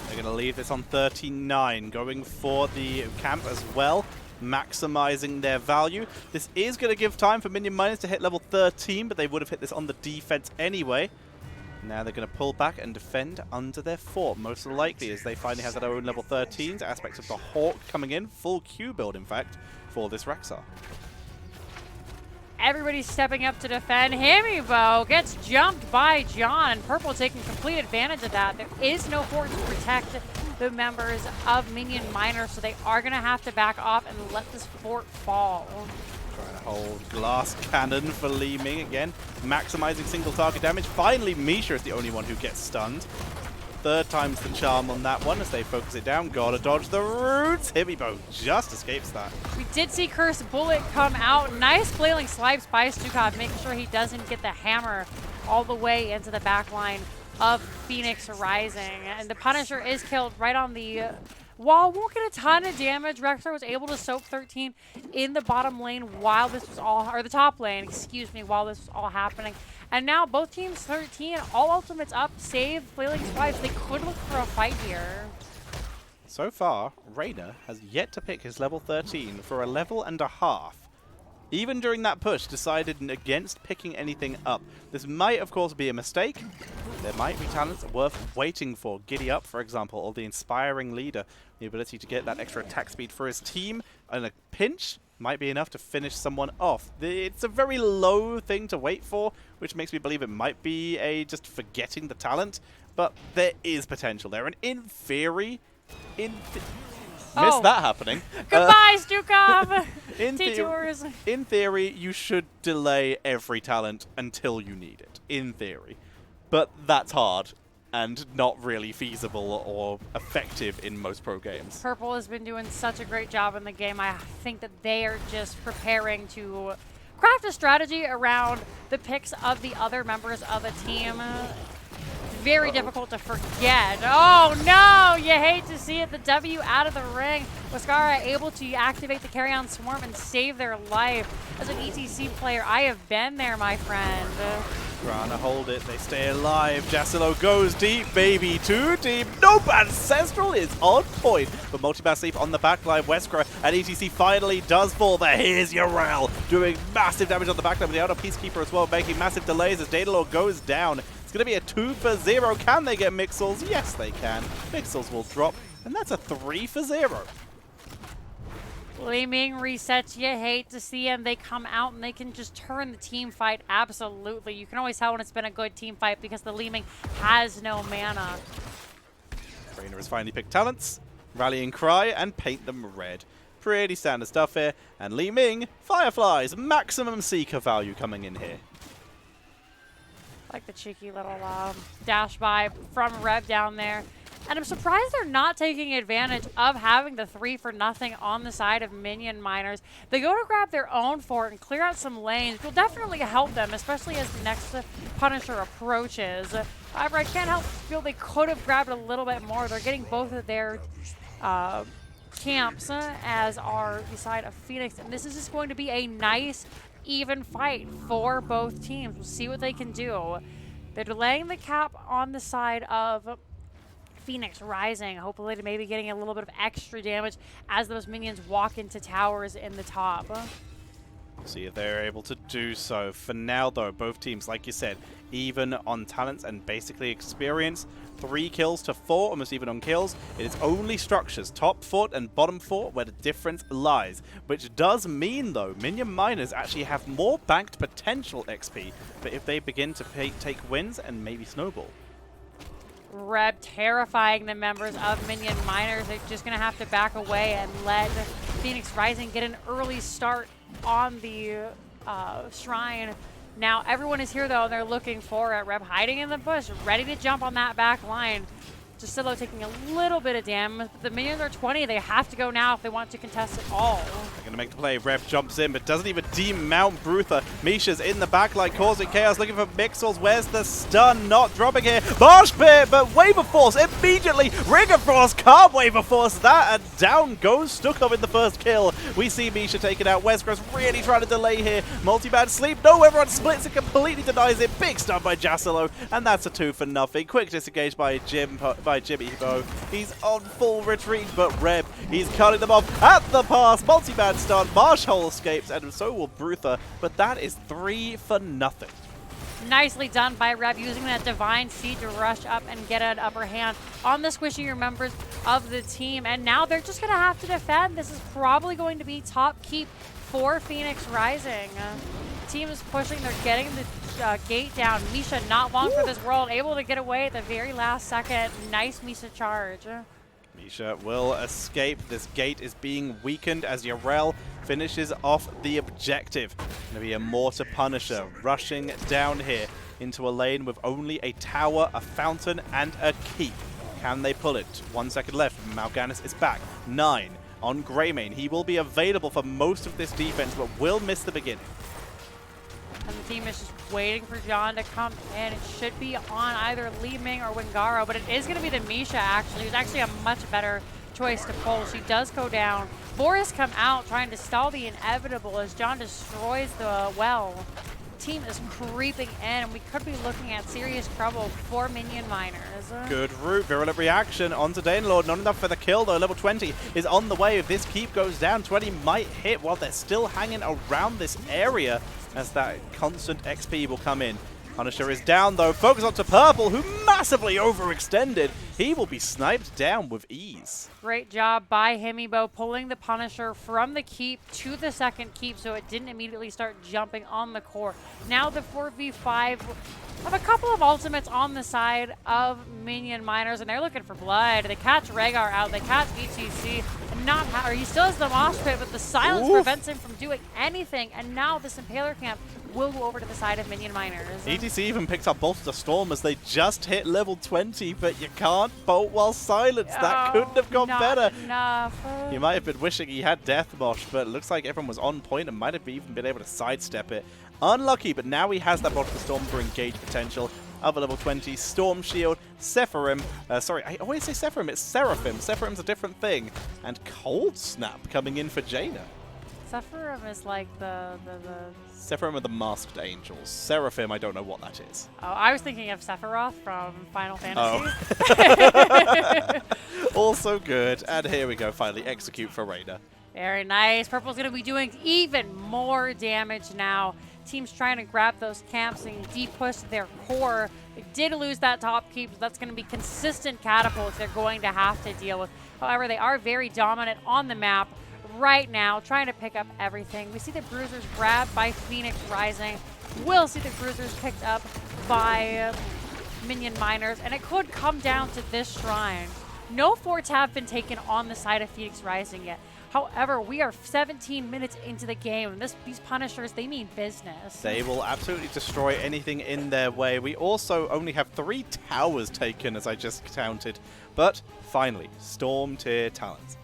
They're going to leave this on 39, going for the camp as well, maximizing their value. This is going to give time for Minion Miners to hit level 13, but they would have hit this on the defense anyway. Now they're going to pull back and defend under their fort, most likely, as they finally have their own level 13s. Aspects of the Hawk coming in, full Q build, in fact, for this Rexar. Everybody's stepping up to defend. Himibo gets jumped by John, and Purple taking complete advantage of that. There is no fort to protect the members of Minion Miners, so they are going to have to back off and let this fort fall. Trying to hold glass cannon for Li Ming again, maximizing single target damage. Finally, Misha is the only one who gets stunned. Third time's the charm on that one as they focus it down. Gotta dodge the roots. Himibo just escapes that. We did see Curse Bullet come out. Nice flailing swipes by Stukov, making sure he doesn't get the hammer all the way into the back line of Phoenix Rising. And the Punisher is killed right on the wall. Won't get a ton of damage. Rexar was able to soak 13 in the bottom lane while this was all, or the top lane, excuse me, while this was all happening. And now both teams 13, all ultimates up, save flailing swipes. They could look for a fight here. So far, Reyna has yet to pick his level 13 for a level and a half. Even during that push, decided against picking anything up. This might, of course, be a mistake. There might be talents worth waiting for. Giddy Up, for example, or the Inspiring Leader. The ability to get that extra attack speed for his team and a pinch might be enough to finish someone off. It's a very low thing to wait for, which makes me believe it might be a just forgetting the talent, but there is potential there. And in theory, missed that happening. Goodbye, Stukov! In theory, you should delay every talent until you need it. In theory. But that's hard and not really feasible or effective in most pro games. Purple has been doing such a great job in the game. I think that they are just preparing to craft a strategy around the picks of the other members of the team. Very difficult to forget. Oh no, you hate to see it. The W out of the ring. Wascara able to activate the carry-on swarm and save their life. As an ETC player, I have been there, my friend. Trying to hold it, they stay alive. Jacilo goes deep, baby, too deep. Nope, Ancestral is on point. But Multimass Leap on the backline, Westcry and ETC finally does fall. But here's Urel doing massive damage on the backline with the Outer Peacekeeper as well, making massive delays as Daedalor goes down. It's going to be a 2 for 0. Can they get Mixels? Yes, they can. Mixels will drop, and that's a 3 for 0. Li Ming resets. You hate to see them. They come out and they can just turn the team fight. Absolutely. You can always tell when it's been a good team fight because the Li Ming has no mana. Trainer has finally picked talents, Rallying Cry, and Paint Them Red. Pretty standard stuff here. And Li Ming, Fireflies, maximum Seeker value coming in here. Like the cheeky little dash by from Rev down there. And I'm surprised they're not taking advantage of having the 3 for nothing on the side of Minion Miners. They go to grab their own fort and clear out some lanes, which will definitely help them, especially as the next Punisher approaches. However, I can't help feel they could have grabbed a little bit more. They're getting both of their camps as are the side of Phoenix. And this is just going to be a nice, even fight for both teams. We'll see what they can do. They're delaying the cap on the side of Phoenix Rising, hopefully to maybe getting a little bit of extra damage as those minions walk into towers in the top. See if they're able to do so. For now, though, both teams, like you said, even on talents and basically experience. 3 kills to 4, almost even on kills. It is only structures, top fort and bottom fort, where the difference lies. Which does mean, though, Minion Miners actually have more banked potential XP. But if they begin to take wins and maybe snowball. Reb terrifying the members of Minion Miners. They're just going to have to back away and let Phoenix Rising get an early start on the shrine. Now everyone is here though, and they're looking for it. Reb hiding in the bush, ready to jump on that back line. Jasillo taking a little bit of damage, but the minions are 20. They have to go now if they want to contest it all. They're going to make the play. Rev jumps in, but doesn't even demount Brutha. Misha's in the backline, causing chaos, looking for Mixels. Where's the stun? Not dropping here. Marsh Pit, but Wave of Force immediately. Ring of Frost can't Wave of Force that, and down goes Stukov in the first kill. We see Misha taken out. Westgross really trying to delay here. Multi-man sleep. No, everyone splits and completely denies it. Big stun by Jasillo, and that's a 2 for nothing. Quick disengage by Jimmy Bo. He's on full retreat, but Reb, he's cutting them off at the pass. Multi-man stun. Marshall escapes, and so will Brutha, but that is 3 for nothing. Nicely done by Reb, using that Divine Seed to rush up and get an upper hand on the squishier members of the team. And now they're just going to have to defend. This is probably going to be top keep for Phoenix Rising. Team is pushing. They're getting the gate down. Misha, not long for this world, able to get away at the very last second. Nice Misha charge. Misha will escape. This gate is being weakened as Yarel finishes off the objective. Going to be a Mortar Punisher rushing down here into a lane with only a tower, a fountain, and a keep. Can they pull it? 1 second left. Mal'Ganis is back. 9 on Greymane. He will be available for most of this defense, but will miss the beginning. And the team is just waiting for John to come in. It should be on either Li Ming or Wingaro, but it is going to be the Misha, actually. Who's actually a much better choice to pull. She does go down. Boris come out trying to stall the inevitable as John destroys the well. Team is creeping in, and we could be looking at serious trouble for Minion Miners. Good route, virulent reaction onto Danelord. Not enough for the kill though. Level 20 is on the way. If this keep goes down, 20 might hit while they're still hanging around this area as that constant XP will come in. Punisher is down though. Focus onto Purple, who massively overextended. He will be sniped down with ease. Great job by Himibo pulling the Punisher from the keep to the second keep so it didn't immediately start jumping on the core. Now the 4v5 have a couple of ultimates on the side of Minion Miners, and they're looking for blood. They catch Rhaegar out, they catch ETC, and he still has the mosh pit, but the silence prevents him from doing anything, and now this Impaler camp will go over to the side of Minion Miners. ETC even picks up Bolt the Storm as they just hit level 20, but you can't bolt while silenced. That couldn't have gone better. He might have been wishing he had Death Mosh, but it looks like everyone was on point and might have even been able to sidestep it. Unlucky, but now he has that Bolt the Storm for engage potential. Other level 20, Storm Shield, Sephirim. Sorry, I always say Sephirim, it's Seraphim. Sephirim's a different thing. And Cold Snap coming in for Jaina. Sephirim is like the Sephirim are the masked angels. Seraphim, I don't know what that is. Oh, I was thinking of Sephiroth from Final Fantasy. Oh. Also good. And here we go, finally, execute for Reyna. Very nice. Purple's going to be doing even more damage now. Team's trying to grab those camps and de-push their core. They did lose that top keep, so that's going to be consistent catapults they're going to have to deal with. However, they are very dominant on the map right now, trying to pick up everything. We see the Bruisers grabbed by Phoenix Rising. We'll see the Bruisers picked up by Minion Miners, and it could come down to this shrine. No forts have been taken on the side of Phoenix Rising yet. However, we are 17 minutes into the game, and these Punishers, they mean business. They will absolutely destroy anything in their way. We also only have 3 towers taken, as I just counted. But finally, Storm Tier Talents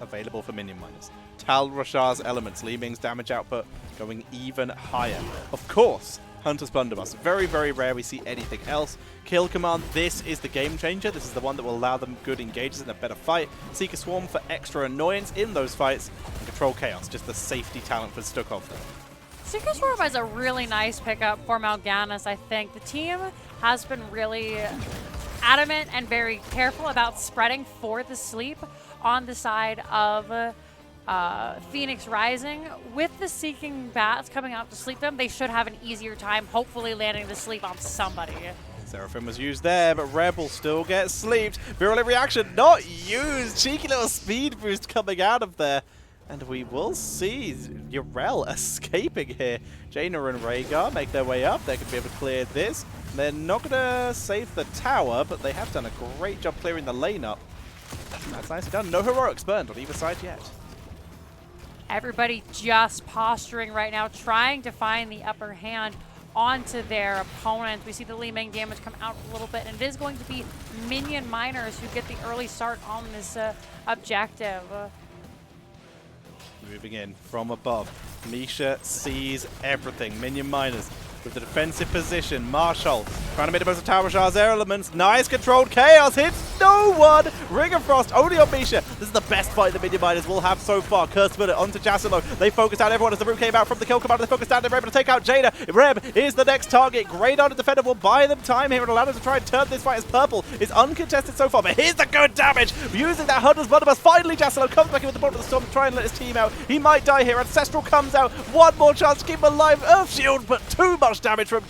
available for Minion Miners. Tal Rashar's elements, Li Ming's damage output going even higher. Of course, Hunter's Blunderbuss. Very, very rare we see anything else. Kill Command, this is the game changer. This is the one that will allow them good engages in a better fight. Seeker Swarm for extra annoyance in those fights. And Control Chaos, just the safety talent for Stukov. Seeker Swarm is a really nice pickup for Mal'Ganis, I think. The team has been really adamant and very careful about spreading for the sleep on the side of Phoenix Rising. With the Seeking Bats coming out to sleep them, they should have an easier time hopefully landing the sleep on somebody. Seraphim was used there, but Rebel still gets sleeped. Virulent reaction not used. Cheeky little speed boost coming out of there. And we will see Yrel escaping here. Jaina and Rhaegar make their way up. They could be able to clear this. They're not going to save the tower, but they have done a great job clearing the lane up. That's nicely done. No heroics burned on either side yet. Everybody just posturing right now, trying to find the upper hand onto their opponent. We see the Li Ming damage come out a little bit, and it is going to be Minion miners who get the early start on this objective. Moving in from above. Misha sees everything. Minion miners with the defensive position. Marshall trying to make the most of Tower Shah's elements. Nice controlled chaos. Hits no one. Ring of Frost only on Misha. This is the best fight the Minion miners will have so far. Curse Bullet onto Jasilo. They focus out everyone as the root came out from the kill commander. They focus down. They're able to take out Jaina. Reb is the next target. Great on the defender will buy them time here and allow them to try and turn this fight as Purple is uncontested so far. But here's the good damage. Using that Hunter's Blunderbuss. Finally, Jasilo comes back in with the bottom of the storm to try and let his team out. He might die here. Ancestral comes out. One more chance to keep him alive. Earth Shield, but too much damage from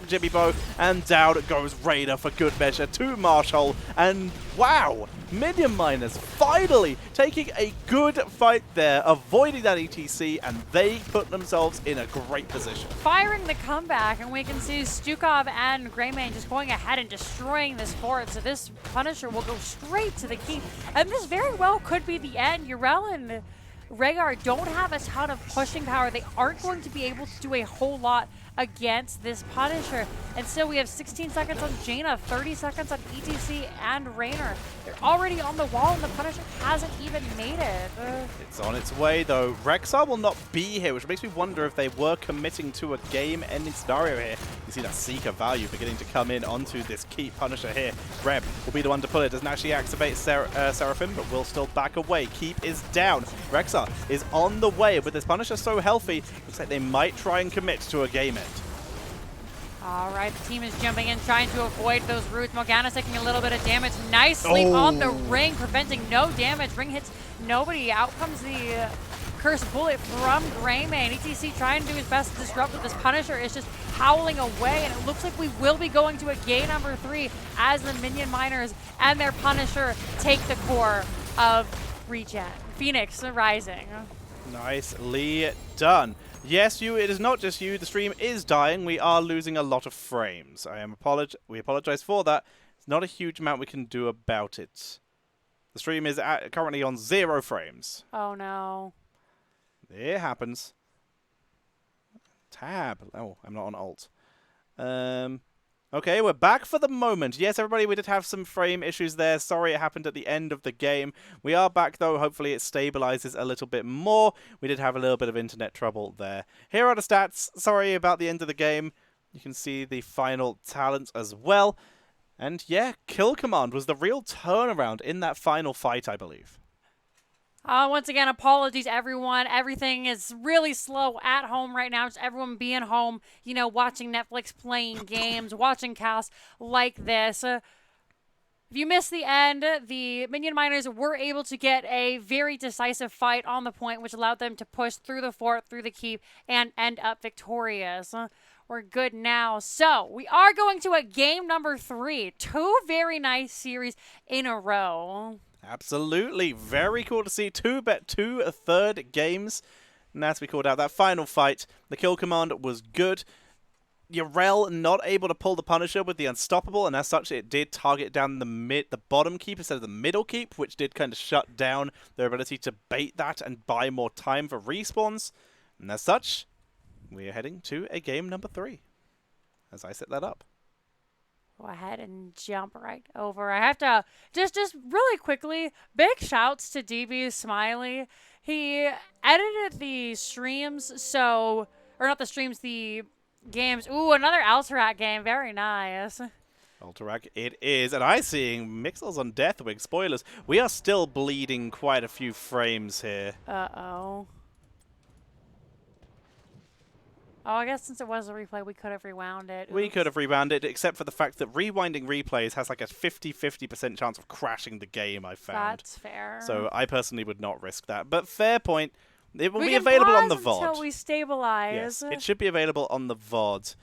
Jimmy Bo. And down goes Raider for good measure to Marshall. And wow, Minion miners finally taking a good fight there, avoiding that ETC, and they put themselves in a great position. Firing the comeback, and we can see Stukov and Greymane just going ahead and destroying this fort. So this Punisher will go straight to the keep. And this very well could be the end. Yrel and Rhaegar don't have a ton of pushing power. They aren't going to be able to do a whole lot against this Punisher. And still we have 16 seconds on Jaina, 30 seconds on ETC and Raynor. They're already on the wall and the Punisher hasn't even made it. It's on its way though. Rexar will not be here, which makes me wonder if they were committing to a game-ending scenario here. You see that Seeker value beginning to come in onto this key Punisher here. Reb will be the one to pull it. Doesn't actually activate Seraphim, but will still back away. Keep is down. Rexar is on the way. With this Punisher so healthy, looks like they might try and commit to a game end. All right, the team is jumping in, trying to avoid those roots. Morgana's taking a little bit of damage. Nice sleep on the ring, preventing no damage. Ring hits nobody. Out comes the Cursed Bullet from Greymane. ETC trying to do his best to disrupt, but this Punisher is just howling away, and it looks like we will be going to a game number 3 as the Minion miners and their Punisher take the core of Regen. Phoenix Rising. Nicely done. Yes, it is not just you. The stream is dying. We are losing a lot of frames. We apologize for that. It's not a huge amount we can do about it. The stream is currently on 0 frames. Oh no. It happens. Tab. Oh, I'm not on alt. Okay, we're back for the moment. Yes, everybody, we did have some frame issues there. Sorry it happened at the end of the game. We are back, though. Hopefully it stabilizes a little bit more. We did have a little bit of internet trouble there. Here are the stats. Sorry about the end of the game. You can see the final talent as well. And yeah, Kill Command was the real turnaround in that final fight, I believe. Once again, apologies, everyone. Everything is really slow at home right now. Just everyone being home, you know, watching Netflix, playing games, watching casts like this. If you missed the end, the Minion miners were able to get a very decisive fight on the point, which allowed them to push through the fort, through the keep, and end up victorious. We're good now. So, we are going to a game number 3. 2 very nice series in a row. Absolutely. Very cool to see 2 third games. And as we called out, that final fight, the kill command was good. Yrel not able to pull the Punisher with the Unstoppable, and as such, it did target down the bottom keep instead of the middle keep, which did kind of shut down their ability to bait that and buy more time for respawns. And as such, we are heading to a game number 3, as I set that up. Go ahead and jump right over. I have to just really quickly, big shouts to DB Smiley. He edited the streams, or not the streams, the games. Ooh, another Alterac game. Very nice. Alterac it is, and I seeing Mixels on Deathwing. Spoilers, we are still bleeding quite a few frames here. Uh-oh. Oh, I guess since it was a replay, we could have rewound it. Oops. We could have rewound it, except for the fact that rewinding replays has like a 50% chance of crashing the game, I found. That's fair. So I personally would not risk that. But fair point. It will be available on the VOD. Until we stabilize. Yes, it should be available on the VOD.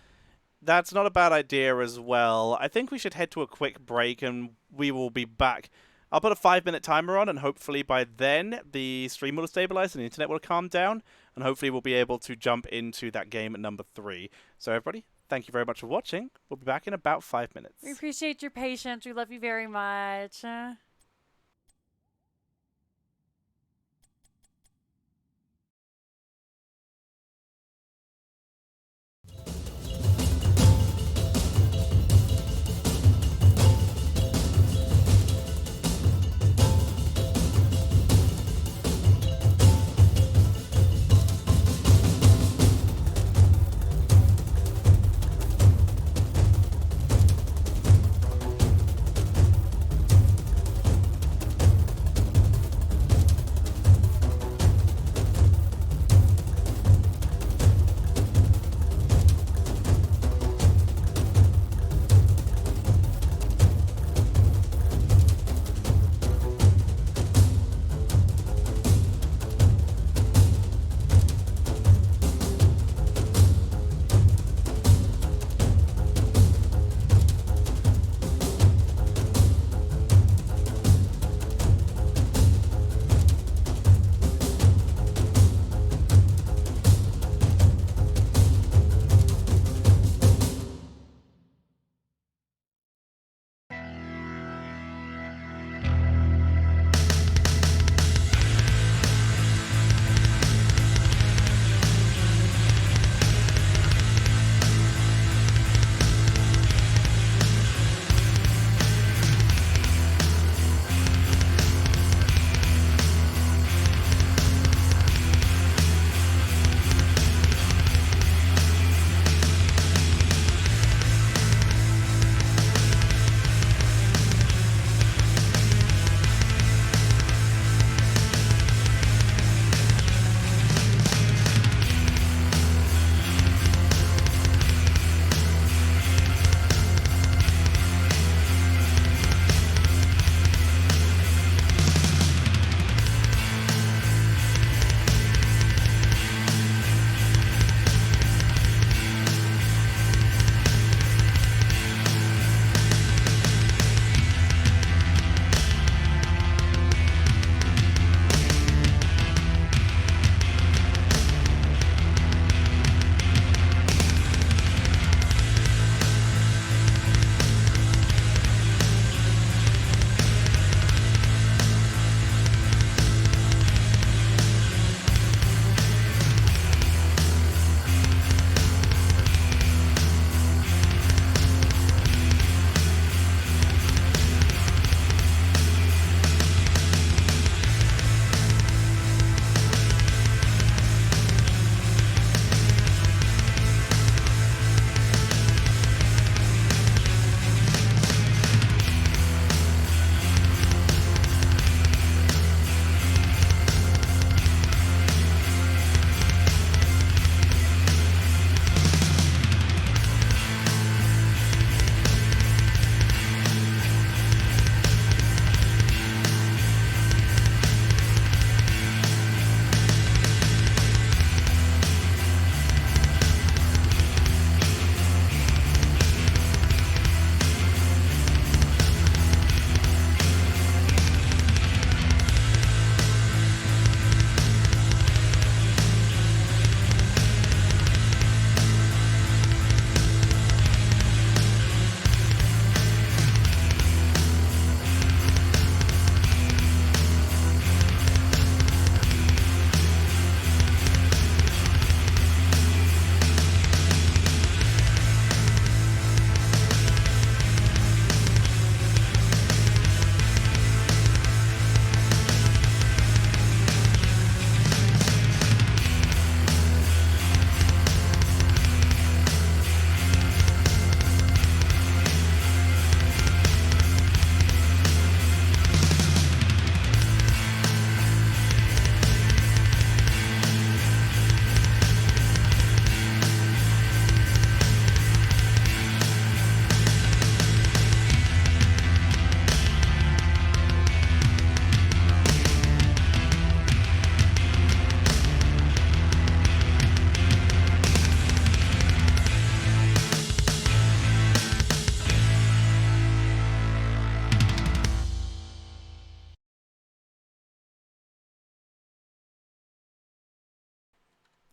That's not a bad idea as well. I think we should head to a quick break and we will be back. I'll put a 5-minute timer on, and hopefully by then the stream will have stabilized and the internet will calm down, and hopefully we'll be able to jump into that game at number 3. So everybody, thank you very much for watching. We'll be back in about 5 minutes. We appreciate your patience. We love you very much.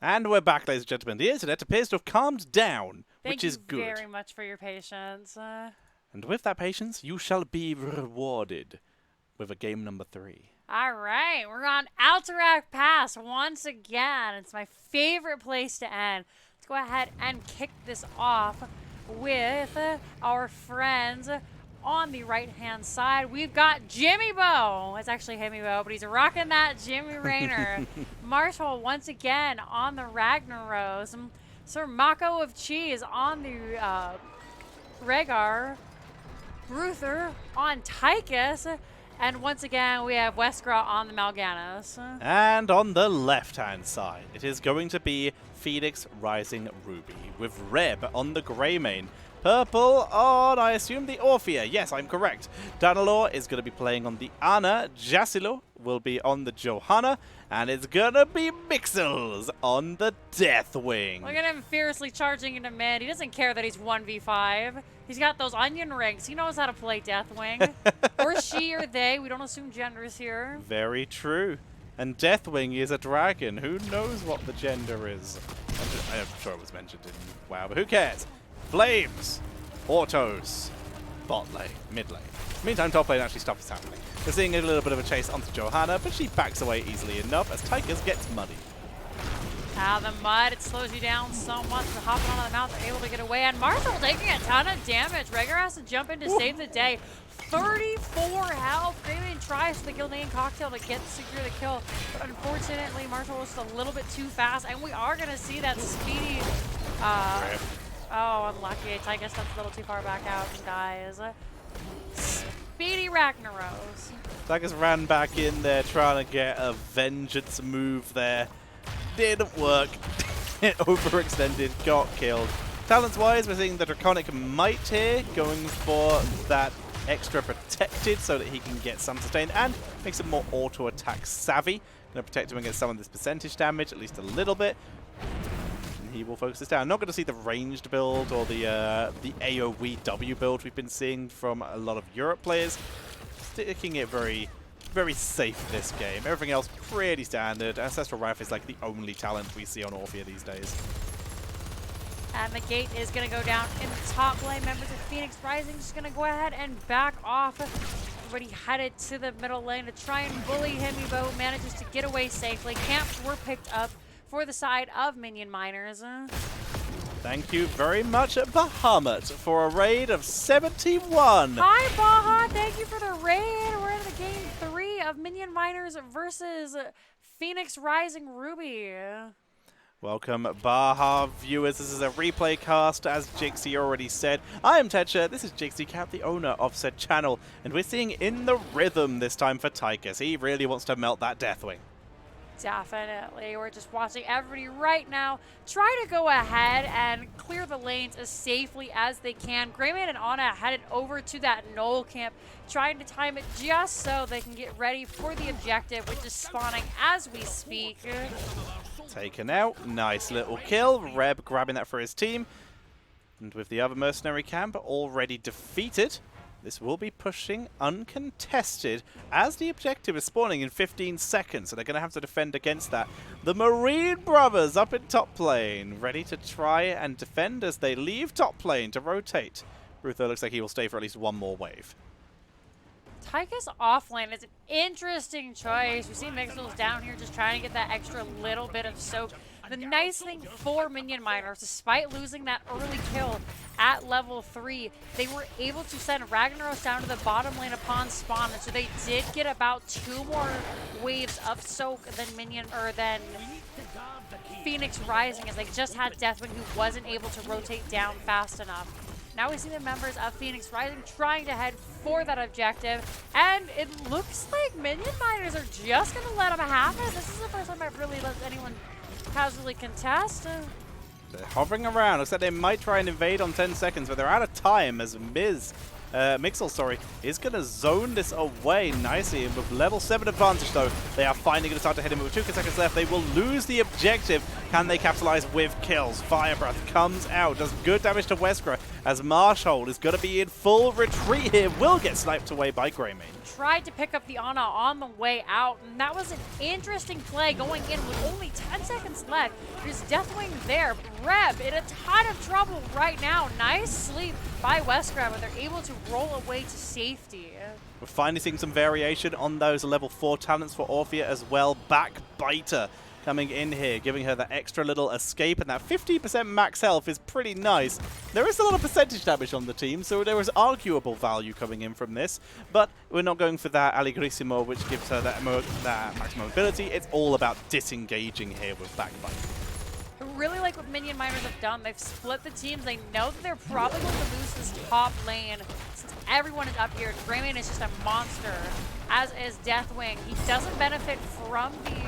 And we're back, ladies and gentlemen. The internet appears to have calmed down, which is good. Thank you very much for your patience. And with that patience, you shall be rewarded with a game number 3. All right, we're on Alterac Pass once again. It's my favorite place to end. Let's go ahead and kick this off with our friends on the right-hand side. We've got Jimmy Bo. It's actually Himmy Bo, but he's rocking that Jimmy Raynor. Marshall once again on the Ragnaros. Sir Mako of Cheese on the Rhaegar. Bruther on Tychus. And once again, we have Westgra on the Mal'Ganis. And on the left-hand side, it is going to be Phoenix Rising Ruby, with Reb on the Greymane. Purple on, I assume, the Orphea. Yes, I'm correct. Danalor is going to be playing on the Ana. Jasilo will be on the Johanna. And it's going to be Mixels on the Deathwing. Look at him fiercely charging into mid. He doesn't care that he's 1v5. He's got those onion rings. He knows how to play Deathwing. Or she or they. We don't assume genders here. Very true. And Deathwing is a dragon. Who knows what the gender is? I'm sure it was mentioned in WoW, but who cares? Flames, autos, bot lane, mid lane. Meantime, top lane actually stuff is happening. We're seeing a little bit of a chase onto Johanna, but she backs away easily enough as Tychus gets muddy. Out of the mud, it slows you down so much. The hopping onto the mount, they're able to get away. And Marshall taking a ton of damage. Rhaegar has to jump in to save the day. 34 health. Greymane tries for the Gilnean cocktail to secure the kill. But unfortunately, Marshall was just a little bit too fast. And we are going to see that speedy... oh, unlucky. Tychus steps a little too far back out and dies. Speedy Ragnaros. Tychus ran back in there trying to get a vengeance move there. Didn't work. It overextended, got killed. Talents-wise, we're seeing the Draconic Might here, going for that extra protected so that he can get some sustained and makes him more auto-attack savvy. Going to protect him against some of this percentage damage, at least a little bit. And he will focus this down. Not going to see the ranged build or the AoE W build we've been seeing from a lot of Europe players. Sticking it very safe this game. Everything else pretty standard. Ancestral Wrath is like the only talent we see on Orphea these days. And the gate is going to go down in the top lane. Members of Phoenix Rising just going to go ahead and back off. Everybody headed to the middle lane to try and bully Himmy Bo. Manages to get away safely. Camps were picked up for the side of Minion Miners. Thank you very much, Bahamut, for a raid of 71. Hi, Baha. Thank you for the raid. We're in the game 3 of Minion Miners versus Phoenix Rising Ruby. Welcome, Baha viewers. This is a replay cast, as Jixie already said. I am Tetcher. This is Jixie Cat, the owner of said channel, and we're seeing In the Rhythm this time for Tychus. He really wants to melt that Deathwing. Definitely. We're just watching everybody right now try to go ahead and clear the lanes as safely as they can. Greymane and Ana headed over to that Knoll camp, trying to time it just so they can get ready for the objective, which is spawning as we speak. Taken out. Nice little kill. Reb grabbing that for his team. And with the other mercenary camp already defeated, this will be pushing uncontested as the objective is spawning in 15 seconds, so they're going to have to defend against that. The Marine Brothers up in top lane, ready to try and defend as they leave top lane to rotate. Ruther looks like he will stay for at least one more wave. Tychus offlane is an interesting choice. We see Mixels down here just trying to get that extra little bit of soak. The nice thing for Minion Miners, despite losing that early kill at level 3, they were able to send Ragnaros down to the bottom lane upon spawn, and so they did get about 2 more waves of soak than Phoenix Rising, as they just had Deathwing, who wasn't able to rotate down fast enough. Now we see the members of Phoenix Rising trying to head for that objective, and it looks like Minion Miners are just going to let them have it. This is the first time I've really let anyone casually contest. They're hovering around. Looks like they might try and invade on 10 seconds, but they're out of time as Miz Mixel, is going to zone this away nicely. And with level 7 advantage, though, they are finally going to start to hit him with 2 seconds left. They will lose the objective. Can they capitalize with kills? Fire Breath comes out, does good damage to Wesker, as Marshall is going to be in full retreat here. Will get sniped away by Greymane. Tried to pick up the Ana on the way out, and that was an interesting play going in with only 10 seconds left. There's Deathwing there. Reb in a ton of trouble right now. Nice sleep by Wesker, but they're able to roll away to safety. We're finally seeing some variation on those level 4 talents for Orphea as well. Backbiter coming in here, giving her that extra little escape, and that 50% max health is pretty nice. There is a lot of percentage damage on the team, so there is arguable value coming in from this, but we're not going for that Allegrissimo, which gives her that maximum ability. It's all about disengaging here with Backbite. I really like what Minion Miners have done. They've split the teams. They know that they're probably going to lose this top lane since everyone is up here. Greymane is just a monster, as is Deathwing. He doesn't benefit from the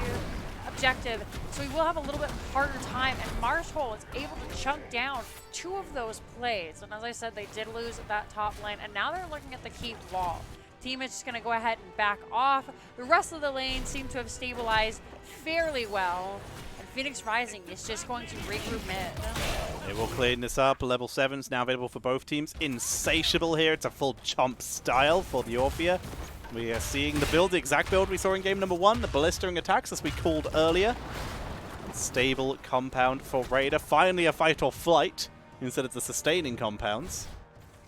objective, so he will have a little bit harder time, and Marshall is able to chunk down 2 of those plays. And as I said, they did lose that top lane, and now they're looking at the keep wall. Team is just going to go ahead and back off. The rest of the lane seem to have stabilized fairly well, and Phoenix Rising is just going to regroup mid. They will clean this up. Level 7's now available for both teams. Insatiable here. It's a full chomp style for the Orphea. We are seeing the build, the exact build we saw in game number 1, the blistering attacks as we called earlier. Stable compound for Raider. Finally a fight or flight instead of the sustaining compounds.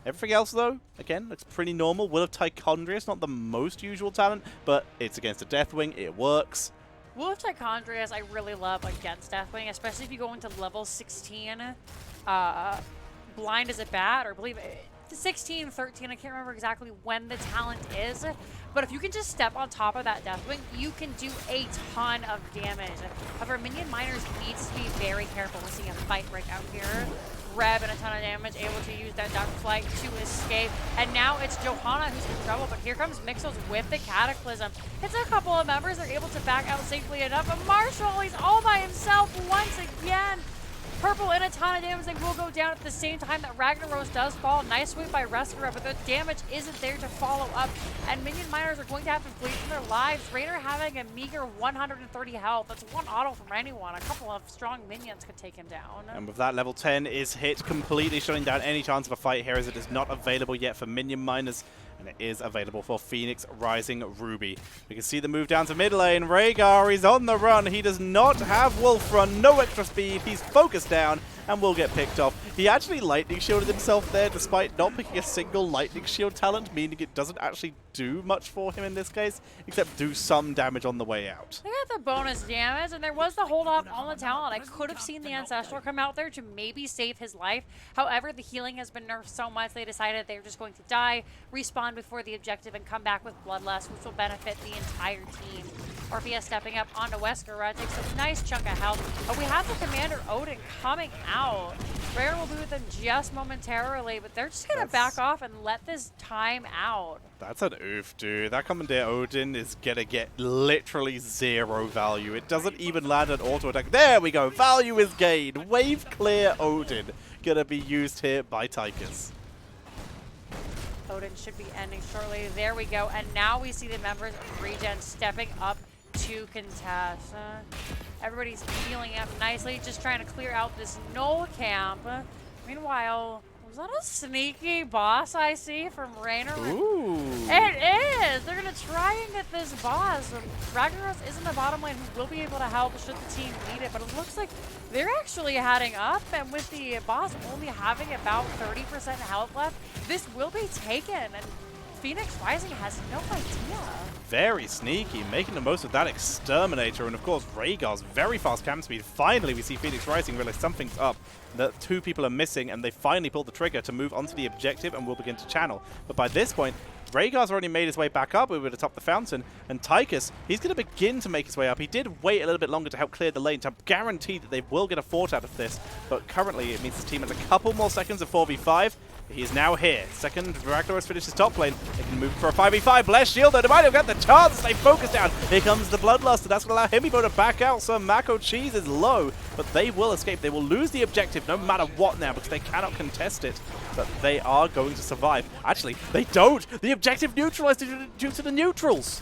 Everything else, though, again, looks pretty normal. Will of Tichondrius, not the most usual talent, but it's against a Deathwing. It works. Will of Tichondrius I really love against Deathwing, especially if you go into level 16. Blind as a bat, or I believe 16, 13, I can't remember exactly when the talent is, but if you can just step on top of that Deathwing, you can do a ton of damage. However, Minion Miners needs to be very careful. We're seeing a fight right out here. Reb and a ton of damage, able to use that Dark Flight to escape. And now it's Johanna who's in trouble, but here comes Mixels with the Cataclysm. It's a couple of members, they're able to back out safely enough, but Marshall, he's all by himself once again. Purple and a ton of damage. They will go down at the same time that Ragnaros does fall. Nice sweep by Rescue, but the damage isn't there to follow up. And Minion Miners are going to have to flee for their lives. Rainer having a meager 130 health. That's one auto from anyone. A couple of strong minions could take him down. And with that, level 10 is hit, completely shutting down any chance of a fight here, as it is not available yet for Minion Miners. And it is available for Phoenix Rising Ruby. We can see the move down to mid lane. Rhaegar is on the run. He does not have Wolf Run, no extra speed. He's focused down and will get picked off. He actually lightning shielded himself there despite not picking a single lightning shield talent, meaning it doesn't actually do much for him in this case, except do some damage on the way out. They got the bonus damage, and there was the hold up on the talent. I could have seen the Ancestral come out there to maybe save his life. However, the healing has been nerfed so much they decided they were just going to die, respawn before the objective, and come back with Bloodlust, which will benefit the entire team. Orphea stepping up onto Wesker, takes a nice chunk of health. But we have the Commander Odin coming out. Rare will be with them just momentarily, but they're just going to back off and let this time out. That's an oof, dude. That Commander Odin is going to get literally 0 value. It doesn't even land an auto attack. There we go. Value is gained. Wave clear Odin. Going to be used here by Tychus. Odin should be ending shortly. There we go. And now we see the members of Regen stepping up to contest. Everybody's healing up nicely, just trying to clear out this null camp. Meanwhile, was that a sneaky boss I see from Rainer? Ooh. It is! They're going to try and get this boss. Ragnaros is in the bottom lane who will be able to help should the team need it, but it looks like they're actually heading up, and with the boss only having about 30% health left, this will be taken, and Phoenix Rising has no idea. Very sneaky, making the most of that Exterminator, and of course Rhaegar's very fast camp speed. Finally, we see Phoenix Rising realize something's up, that 2 people are missing, and they finally pull the trigger to move onto the objective and will begin to channel. But by this point, Rhaegar's already made his way back up over the top of the fountain, and Tychus, he's going to begin to make his way up. He did wait a little bit longer to help clear the lane to guarantee that they will get a fort out of this, but currently it means the team has a couple more seconds of 4v5. He's now here. Second, Ragnaros finishes top lane. They can move for a 5v5. Bless Shield, though, they might have got the chance. They focus down. Here comes the Bloodlust, and that's going to allow Himibo to back out. So Mako Cheese is low, but they will escape. They will lose the objective no matter what now because they cannot contest it. But they are going to survive. Actually, they don't. The objective neutralized due to the neutrals.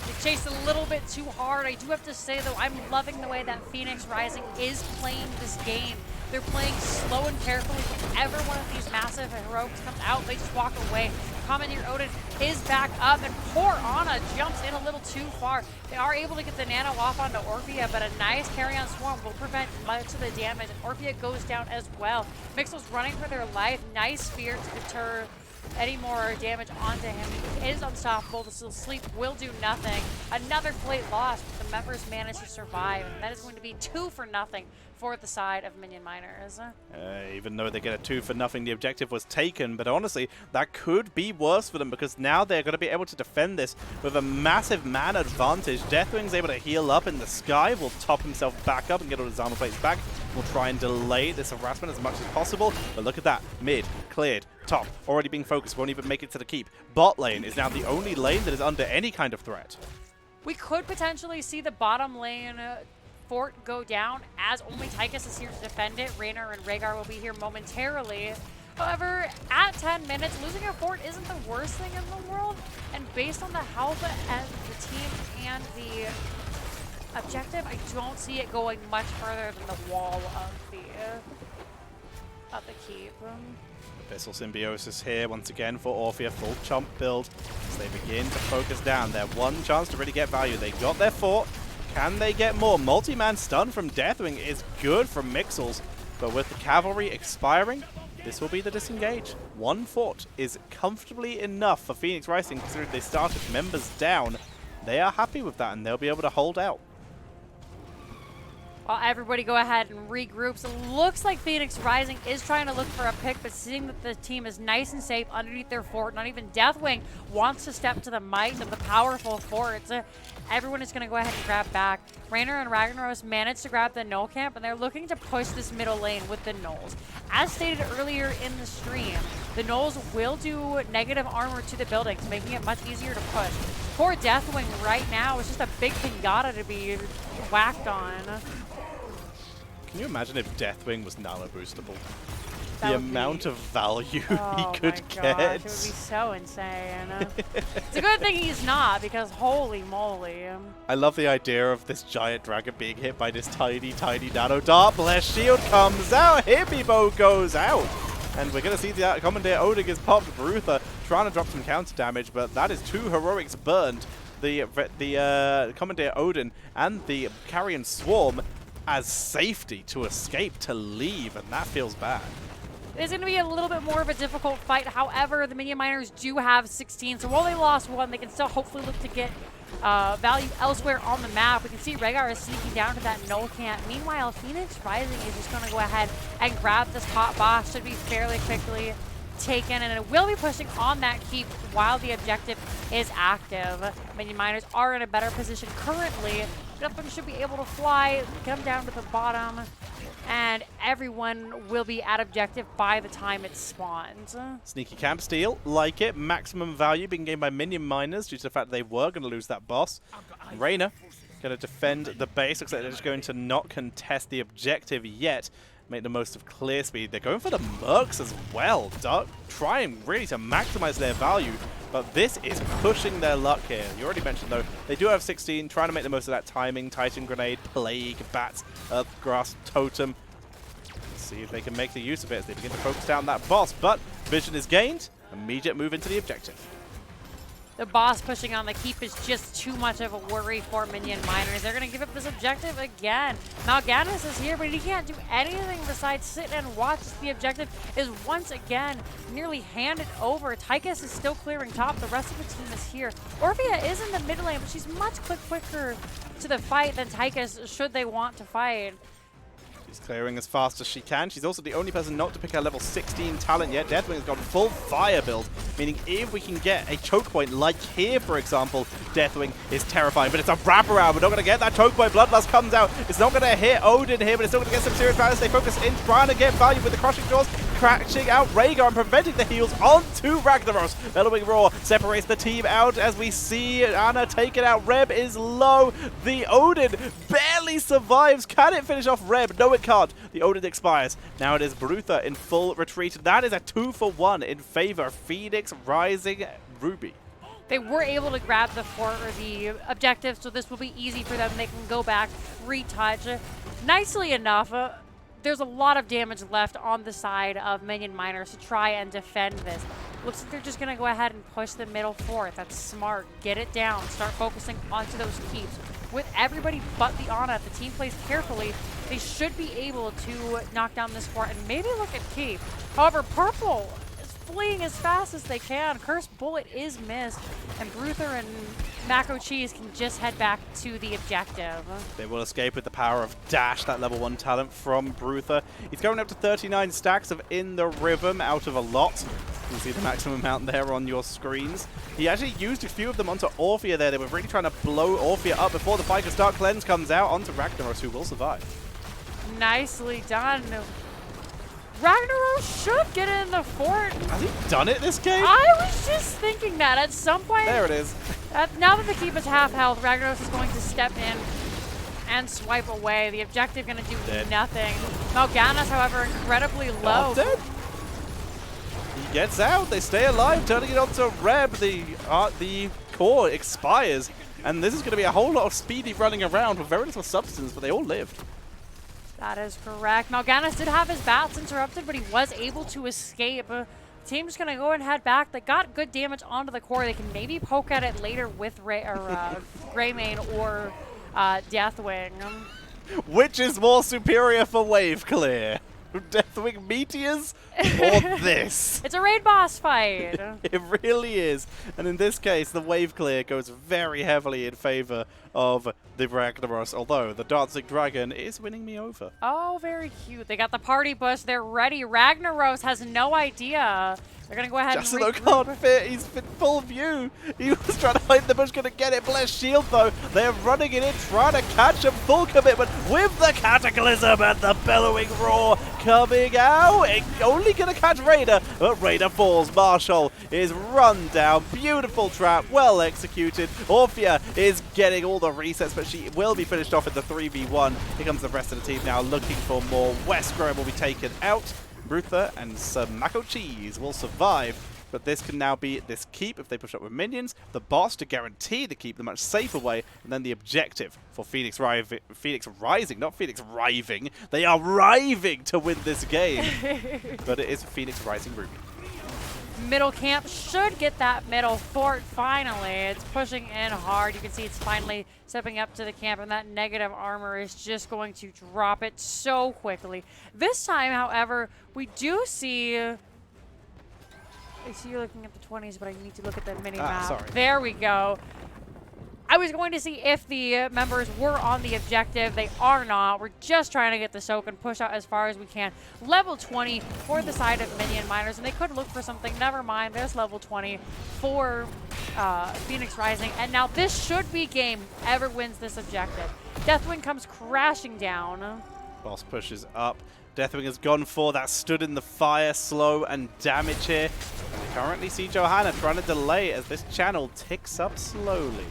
They chased a little bit too hard. I do have to say, though, I'm loving the way that Phoenix Rising is playing this game. They're playing slow and carefully. Whenever one of these massive heroics comes out, they just walk away. Commandeer Odin is back up, and poor Ana jumps in a little too far. They are able to get the nano off onto Orphea, but a nice carry on Swarm will prevent much of the damage, and Orphea goes down as well. Mixel's running for their life. Nice spear to deter any more damage onto him. He is unstoppable. The sleep will do nothing. Another plate lost, but the members manage to survive, and that is going to be 2-0 for the side of Minion Miners. Even though they get a 2-0, the objective was taken, but honestly, that could be worse for them because now they're going to be able to defend this with a massive man advantage. Deathwing's able to heal up in the sky, will top himself back up and get all his armor plates back. We'll try and delay this harassment as much as possible, but look at that. Mid, cleared. Top, already being focused, won't even make it to the keep. Bot lane is now the only lane that is under any kind of threat. We could potentially see the bottom lane fort go down as only Tychus is here to defend it. Raynor and Rhaegar will be here momentarily. However, at 10 minutes, losing a fort isn't the worst thing in the world. And based on the health and the team and the objective, I don't see it going much further than the wall of the keep. Abyssal Symbiosis here once again for Orphea, full chomp build as they begin to focus down. Their one chance to really get value. They got their fort. Can they get more? Multi-man stun from Deathwing is good from Mixels, but with the cavalry expiring, this will be the disengage. One fort is comfortably enough for Phoenix Rising considering they started members down. They are happy with that and they'll be able to hold out. While everybody go ahead and regroups, it looks like Phoenix Rising is trying to look for a pick, but seeing that the team is nice and safe underneath their fort, not even Deathwing wants to step to the might of the powerful forts. Everyone is going to go ahead and grab back. Raynor and Ragnaros managed to grab the Null camp, and they're looking to push this middle lane with the Nulls. As stated earlier in the stream, the Nulls will do negative armor to the buildings, making it much easier to push. Poor Deathwing right now is just a big pinata to be whacked on. Can you imagine if Deathwing was nano boostable? That The amount of value he could get. Gosh, it would be so insane. It's a good thing he's not, because holy moly. I love the idea of this giant dragon being hit by this tiny, tiny nano dart. Bless Shield comes out. Himibo goes out. And we're going to see the Commandeer Odin is popped. Barutha trying to drop some counter damage, but that is 2 heroics burned. The Commandeer Odin and the Carrion Swarm as safety to escape, to leave, and that feels bad. It's going to be a little bit more of a difficult fight. However, the Minion Miners do have 16, so while they lost 1, they can still hopefully look to get value elsewhere on the map. We can see Rhaegar is sneaking down to that Null camp. Meanwhile, Phoenix Rising is just going to go ahead and grab this top boss. Should be fairly quickly taken, and it will be pushing on that keep while the objective is active. Minion Miners are in a better position currently. Deathwing should be able to fly, come down to the bottom, and everyone will be at objective by the time it spawns. Sneaky camp steal, like it. Maximum value being gained by Minion Miners due to the fact that they were going to lose that boss. Raynor going to defend the base. Looks like they're just going to not contest the objective yet. Make the most of clear speed. They're going for the Mercs as well. Trying really to maximize their value, but this is pushing their luck here. You already mentioned, though, they do have 16, trying to make the most of that timing. Titan Grenade, Plague, Bats, Earth Grass, Totem. Let's see if they can make the use of it as they begin to focus down that boss, but vision is gained. Immediate move into the objective. The boss pushing on the keep is just too much of a worry for Minion Miners. They're going to give up this objective again. Mal'Ganis is here, but he can't do anything besides sit and watch. The objective is once again nearly handed over. Tychus is still clearing top. The rest of the team is here. Orphea is in the mid lane, but she's much quicker to the fight than Tychus should they want to fight. She's clearing as fast as she can. She's also the only person not to pick her level 16 talent yet. Deathwing has got full fire build, meaning if we can get a choke point like here, for example, Deathwing is terrifying. But it's a wraparound. We're not going to get that choke point. Bloodlust comes out. It's not going to hit Odin here, but it's still going to get some serious balance. They focus in, trying to get value with the crushing jaws. crashing out Rhaegar and preventing the heals onto Ragnaros. Bellowing Roar separates the team out as we see Anna taken out. Reb is low. The Odin barely survives. Can it finish off Reb? No, it can't. The Odin expires. Now it is Brutha in full retreat. That is a 2-for-1 in favor of Phoenix Rising Ruby. They were able to grab the fort or the objective, so this will be easy for them. They can go back, retouch. Nicely enough, there's a lot of damage left on the side of Minion Miners to try and defend this. Looks like they're just going to go ahead and push the middle fort. That's smart. Get it down. Start focusing onto those keeps. With everybody but the Ana, if the team plays carefully, they should be able to knock down this fort and maybe look at keep. However, Purple is fleeing as fast as they can. Cursed Bullet is missed, and Bruther and Maco Cheese can just head back to the objective. They will escape with the power of Dash, that level 1 talent from Bruther. He's going up to 39 stacks of In the Rhythm out of a lot. You can see the maximum amount there on your screens. He actually used a few of them onto Orphea there. They were really trying to blow Orphea up before the fight could start. Cleanse comes out onto Ragnaros, who will survive. Nicely done. Ragnaros should get in the fort. Has he done it this game? I was just thinking that at some point. There it is. Now that the keep is half health, Ragnaros is going to step in and swipe away. The objective going to do nothing. Mal'Ganis, however, incredibly low. Dead. He gets out. They stay alive, turning it onto Reb. The core expires. And this is going to be a whole lot of speedy running around with very little substance, but they all lived. That is correct. Mal'Ganis did have his bats interrupted, but he was able to escape. Team's going to go and head back. They got good damage onto the core. They can maybe poke at it later with Greymane or Deathwing. Which is more superior for wave clear? Deathwing Meteors or this? It's a raid boss fight. It really is. And in this case, the wave clear goes very heavily in favor of the Ragnaros, although the Dancing Dragon is winning me over. Oh, very cute. They got the party bus. They're ready. Ragnaros has no idea. They're going to go ahead Justin and can't fit. He's in full view. He was trying to hide in the bush, going to get it. Bless Shield, though. They're running it in, trying to catch him. Full commitment with the Cataclysm and the Bellowing Roar coming out. Only going to catch Raider, but Raider falls. Marshall is run down. Beautiful trap, well executed. Orphea is getting all the resets, but she will be finished off in the 3v1. Here comes the rest of the team now looking for more. Westgrove will be taken out. Brutha and some Maco Cheese will survive, but this can now be this keep if they push up with minions, the boss to guarantee the keep the much safer way, and then the objective for Phoenix Rising, not Phoenix Riving. They are riving to win this game, but it is Phoenix Rising Ruby. Middle camp should get that middle fort finally. It's pushing in hard. You can see it's finally stepping up to the camp, and that negative armor is just going to drop it so quickly. This time, however, we do see... I see you're looking at the 20s, but I need to look at the mini-map. Sorry. There we go. I was going to see if the members were on the objective. They are not. We're just trying to get the soak and push out as far as we can. Level 20 for the side of Minion Miners, and they could look for something. Never mind. There's level 20 for Phoenix Rising. And now this should be game. Whoever wins this objective. Deathwing comes crashing down. Boss pushes up. Deathwing has gone for that stood in the fire, slow and damage here. And we currently see Johanna trying to delay as this channel ticks up slowly.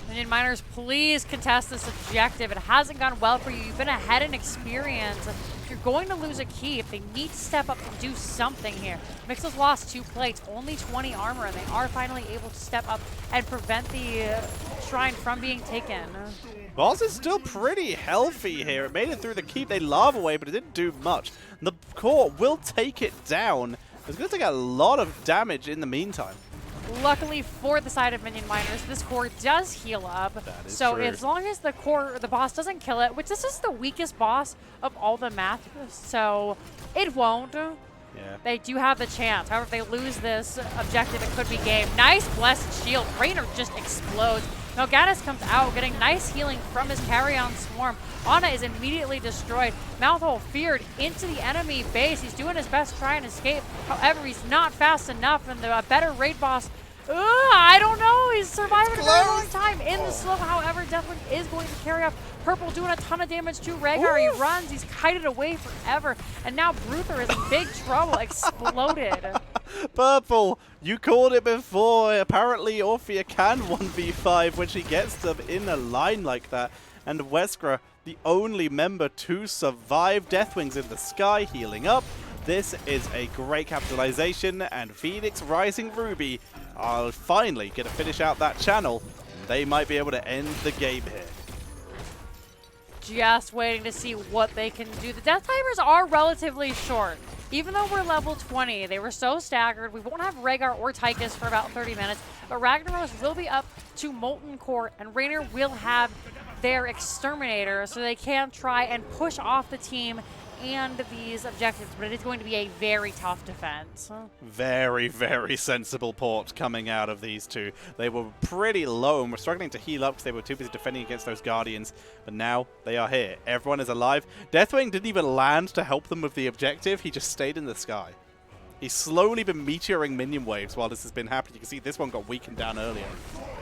Minion Miners, please contest this objective. It hasn't gone well for you. You've been ahead in experience. You're going to lose a keep. They need to step up and do something here. Mixel's lost 2 plates, only 20 armor, and they are finally able to step up and prevent the shrine from being taken. Boss is still pretty healthy here. It made it through the keep. They lava away, but it didn't do much. The core will take it down. It's going to take a lot of damage in the meantime. Luckily for the side of Minion Miners, this core does heal up. That is so true. as long as the boss doesn't kill it, which this is the weakest boss of all the maps, so it won't. Yeah. They do have the chance. However, if they lose this objective, it could be game. Nice Blessed Shield. Raynor just explodes. Mal'Ganis comes out, getting nice healing from his carry-on swarm. Ana is immediately destroyed. Mouthhole feared into the enemy base. He's doing his best to try and escape. However, he's not fast enough, and the better raid boss I don't know. He's surviving a very long close. time in the slow. However, Deathwing is going to carry off. Purple doing a ton of damage to Rhaegar. He runs. He's kited away forever. And now Bruther is in big trouble. Exploded. Purple, you called it before. Apparently, Orphea can 1v5 when she gets them in a line like that. And Wesker, the only member to survive. Deathwing's in the sky, healing up. This is a great capitalization, and Phoenix Rising Ruby are finally going to finish out that channel. They might be able to end the game here. Just waiting to see what they can do. The death timers are relatively short. Even though we're level 20, they were so staggered. We won't have Rhaegar or Tychus for about 30 minutes, but Ragnaros will be up to Molten Core, and Raynor will have their Exterminator, so they can try and push off the team and these objectives, but it is going to be a very tough defense. Very, very sensible port coming out of these two. They were pretty low and were struggling to heal up because they were too busy defending against those Guardians, but now they are here. Everyone is alive. Deathwing didn't even land to help them with the objective. He just stayed in the sky. He's slowly been meteoring minion waves while this has been happening. You can see this one got weakened down earlier.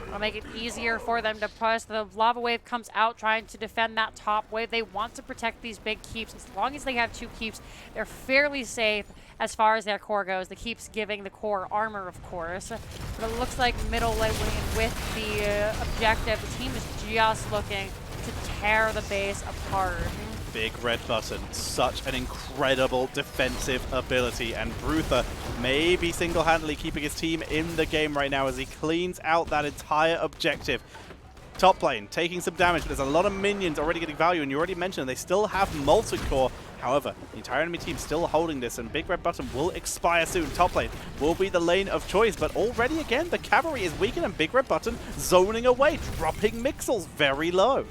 It'll make it easier for them to push. The lava wave comes out trying to defend that top wave. They want to protect these big keeps. As long as they have 2 keeps, they're fairly safe as far as their core goes. The keeps giving the core armor, of course. But it looks like middle lane with the objective. The team is just looking to tear the base apart. Big red button, such an incredible defensive ability, and Bruther may be single-handedly keeping his team in the game right now as he cleans out that entire objective. Top lane taking some damage, but there's a lot of minions already getting value, and you already mentioned they still have Molten Core. However, the entire enemy team still holding this, and Big Red Button will expire soon. Top lane will be the lane of choice, but already again the cavalry is weakened, and Big Red Button zoning away, dropping Mixels very low.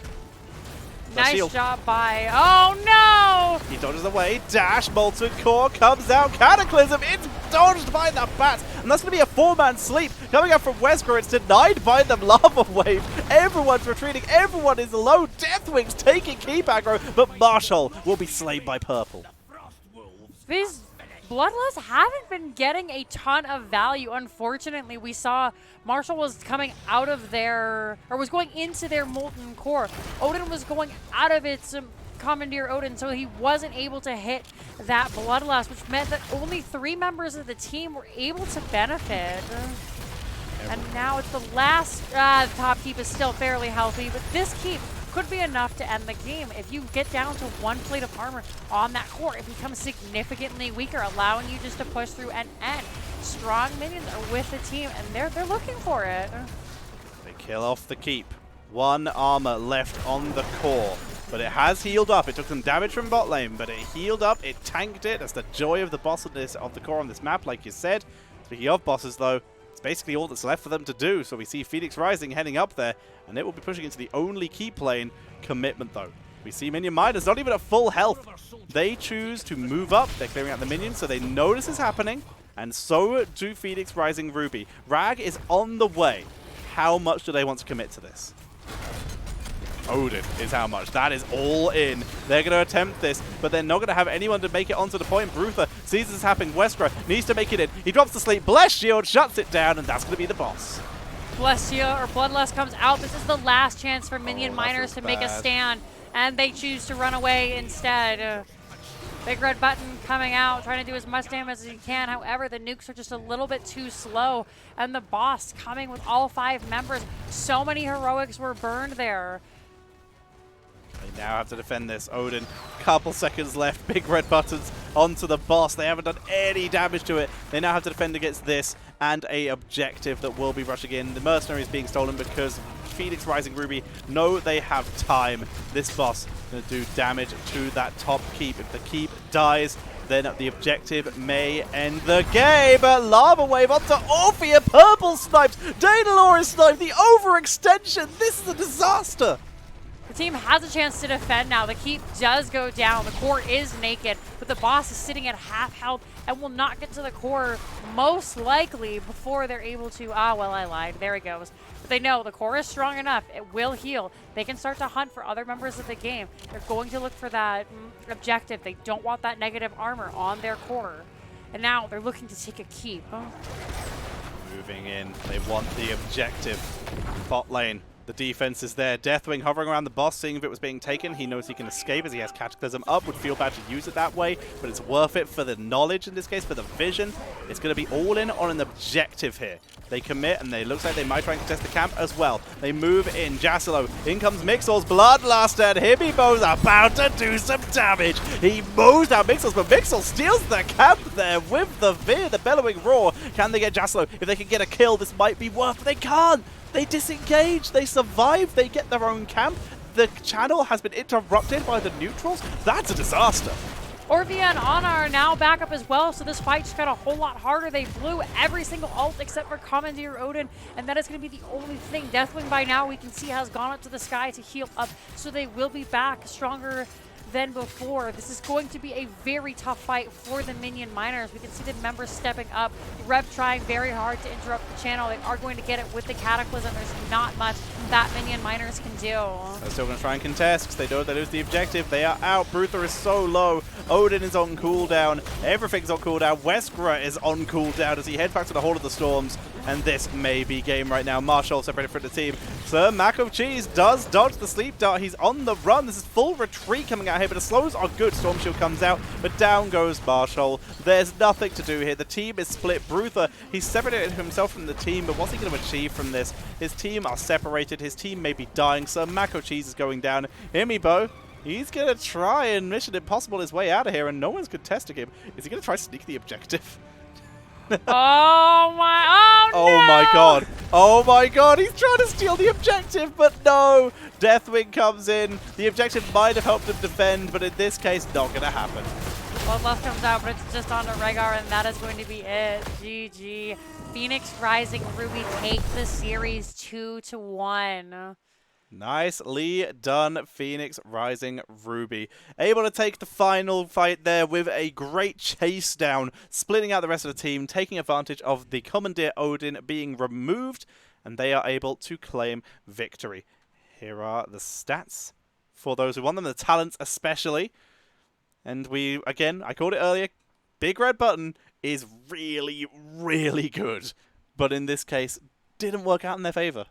Nice job by... Oh, no! He dodges away. Dash. Molten Core comes out. Cataclysm. It's dodged by the bats. And that's going to be a 4-man sleep. Coming up from Wesker. It's denied by the lava wave. Everyone's retreating. Everyone is low. Deathwing's taking keep aggro. But Marshall will be slain by Purple. These Bloodlust haven't been getting a ton of value. Unfortunately, we saw Marshall was coming out of their, or was going into their Molten Core. Odin was going out of its Commandeer Odin, so he wasn't able to hit that Bloodlust, which meant that only 3 members of the team were able to benefit. And now it's the last, the top keep is still fairly healthy, but this keep could be enough to end the game. If you get down to 1 plate of armor on that core, it becomes significantly weaker, allowing you just to push through and end. Strong minions are with the team, and they're looking for it. They kill off the keep. 1 armor left on the core, but it has healed up. It took some damage from bot lane, but it healed up. It tanked it. That's the joy of the boss of the core on this map, like you said. Speaking of bosses, though, it's basically all that's left for them to do. So we see Phoenix Rising heading up there, and it will be pushing into the only keep lane. Commitment, though. We see Minion Miners not even at full health. They choose to move up. They're clearing out the minions, so they know this is happening, and so do Phoenix Rising Ruby. Rag is on the way. How much do they want to commit to this? Odin is how much. That is all in. They're going to attempt this, but they're not going to have anyone to make it onto the point. Bruther sees this happening. Wesker needs to make it in. He drops to sleep. Bless Shield shuts it down, and that's going to be the boss. Bless you, or Bloodlust comes out. This is the last chance for Minion Miners to make a stand, and they choose to run away instead. Big Red Button coming out, trying to do as much damage as he can. However, the nukes are just a little bit too slow, and the boss coming with all 5 members. So many heroics were burned there. They now have to defend this. Odin, couple seconds left. Big Red Buttons onto the boss. They haven't done any damage to it. They now have to defend against this and a objective that will be rushing in. The mercenary is being stolen because Phoenix Rising Ruby know they have time. This boss going to do damage to that top keep. If the keep dies, then the objective may end the game. Lava Wave onto Orphea. Purple snipes. Daedalor is sniped. The overextension. This is a disaster. The team has a chance to defend now. The keep does go down. The core is naked, but the boss is sitting at half health and will not get to the core most likely before they're able to... Ah, well, I lied. There he goes. But they know the core is strong enough. It will heal. They can start to hunt for other members of the game. They're going to look for that objective. They don't want that negative armor on their core. And now they're looking to take a keep. moving in. They want the objective. Bot lane. The defense is there. Deathwing hovering around the boss, seeing if it was being taken. He knows he can escape as he has Cataclysm up. Would feel bad to use it that way, but it's worth it for the knowledge in this case, for the vision. It's going to be all in on an objective here. They commit, and they looks like they might try and contest the camp as well. They move in. Jasilo. In comes Mixel's Bloodlust, and Hibbybo's about to do some damage. He mows down Mixel's, but Mixel steals the camp there with the Veer, the Bellowing Roar. Can they get Jasilo? If they can get a kill, this might be worth it. They can't. They disengage. They survive. They get their own camp. The channel has been interrupted by the neutrals. That's a disaster. Orvia and Ana are now back up as well, so this fight just got a whole lot harder. They blew every single ult except for Commandeer Odin, and that is going to be the only thing. Deathwing by now we can see has gone up to the sky to heal up, so they will be back stronger than before. This is going to be a very tough fight for the Minion miners. We can see the members stepping up. Rev trying very hard to interrupt the channel. They are going to get it with the Cataclysm. There's not much that Minion miners can do. They're still going to try and contest because they know they lose the objective. They are out. Bruther is so low. Odin is on cooldown. Everything's on cooldown. Westgra is on cooldown as he heads back to the Hall of the Storms. And this may be game right now. Marshall separated from the team. Sir Mac of Cheese does dodge the sleep dart. He's on the run. This is full retreat coming out here, but the slows are good. Storm Shield comes out, but down goes Marshall. There's nothing to do here. The team is split. Bruther, he's separated himself from the team, but what's he going to achieve from this? His team are separated. His team may be dying. Sir Mac of Cheese is going down. Himibo, he's going to try and Mission Impossible his way out of here, and no one's contesting him. Is he going to try to sneak the objective? Oh my, oh no! my god. Oh my god, he's trying to steal the objective, but no. Deathwing comes in. The objective might have helped him defend, but in this case, not going to happen. Bloodlust comes out, but it's just onto Rhaegar, and that is going to be it. GG. Phoenix Rising Ruby take the series 2-1. Nicely done, Phoenix Rising Ruby. Able to take the final fight there with a great chase down, splitting out the rest of the team, taking advantage of the Commandeer Odin being removed, and they are able to claim victory. Here are the stats for those who want them, the talents especially. And we, again, I called it earlier, Big Red Button is really, really good. But in this case, didn't work out in their favor.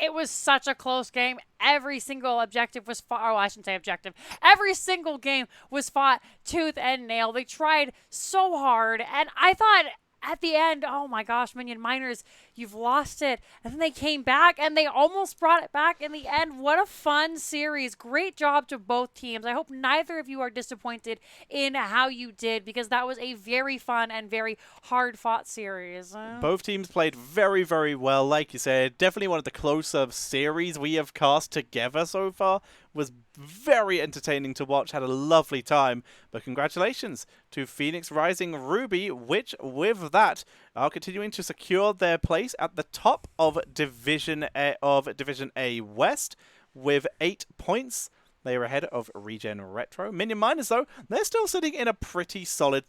It was such a close game. Every single objective was fought. Oh, I shouldn't say objective. Every single game was fought tooth and nail. They tried so hard. And I thought at the end, oh my gosh, Minion miners, you've lost it. And then they came back and they almost brought it back in the end. What a fun series. Great job to both teams. I hope neither of you are disappointed in how you did, because that was a very fun and very hard fought series. Both teams played very, very well. Like you said, definitely one of the closer series we have cast together so far. Was very entertaining to watch. Had a lovely time. But congratulations to Phoenix Rising Ruby, which with that are continuing to secure their place at the top of Division A West with 8 points. They are ahead of Regen Retro. Minion Miners, though, they're still sitting in a pretty solid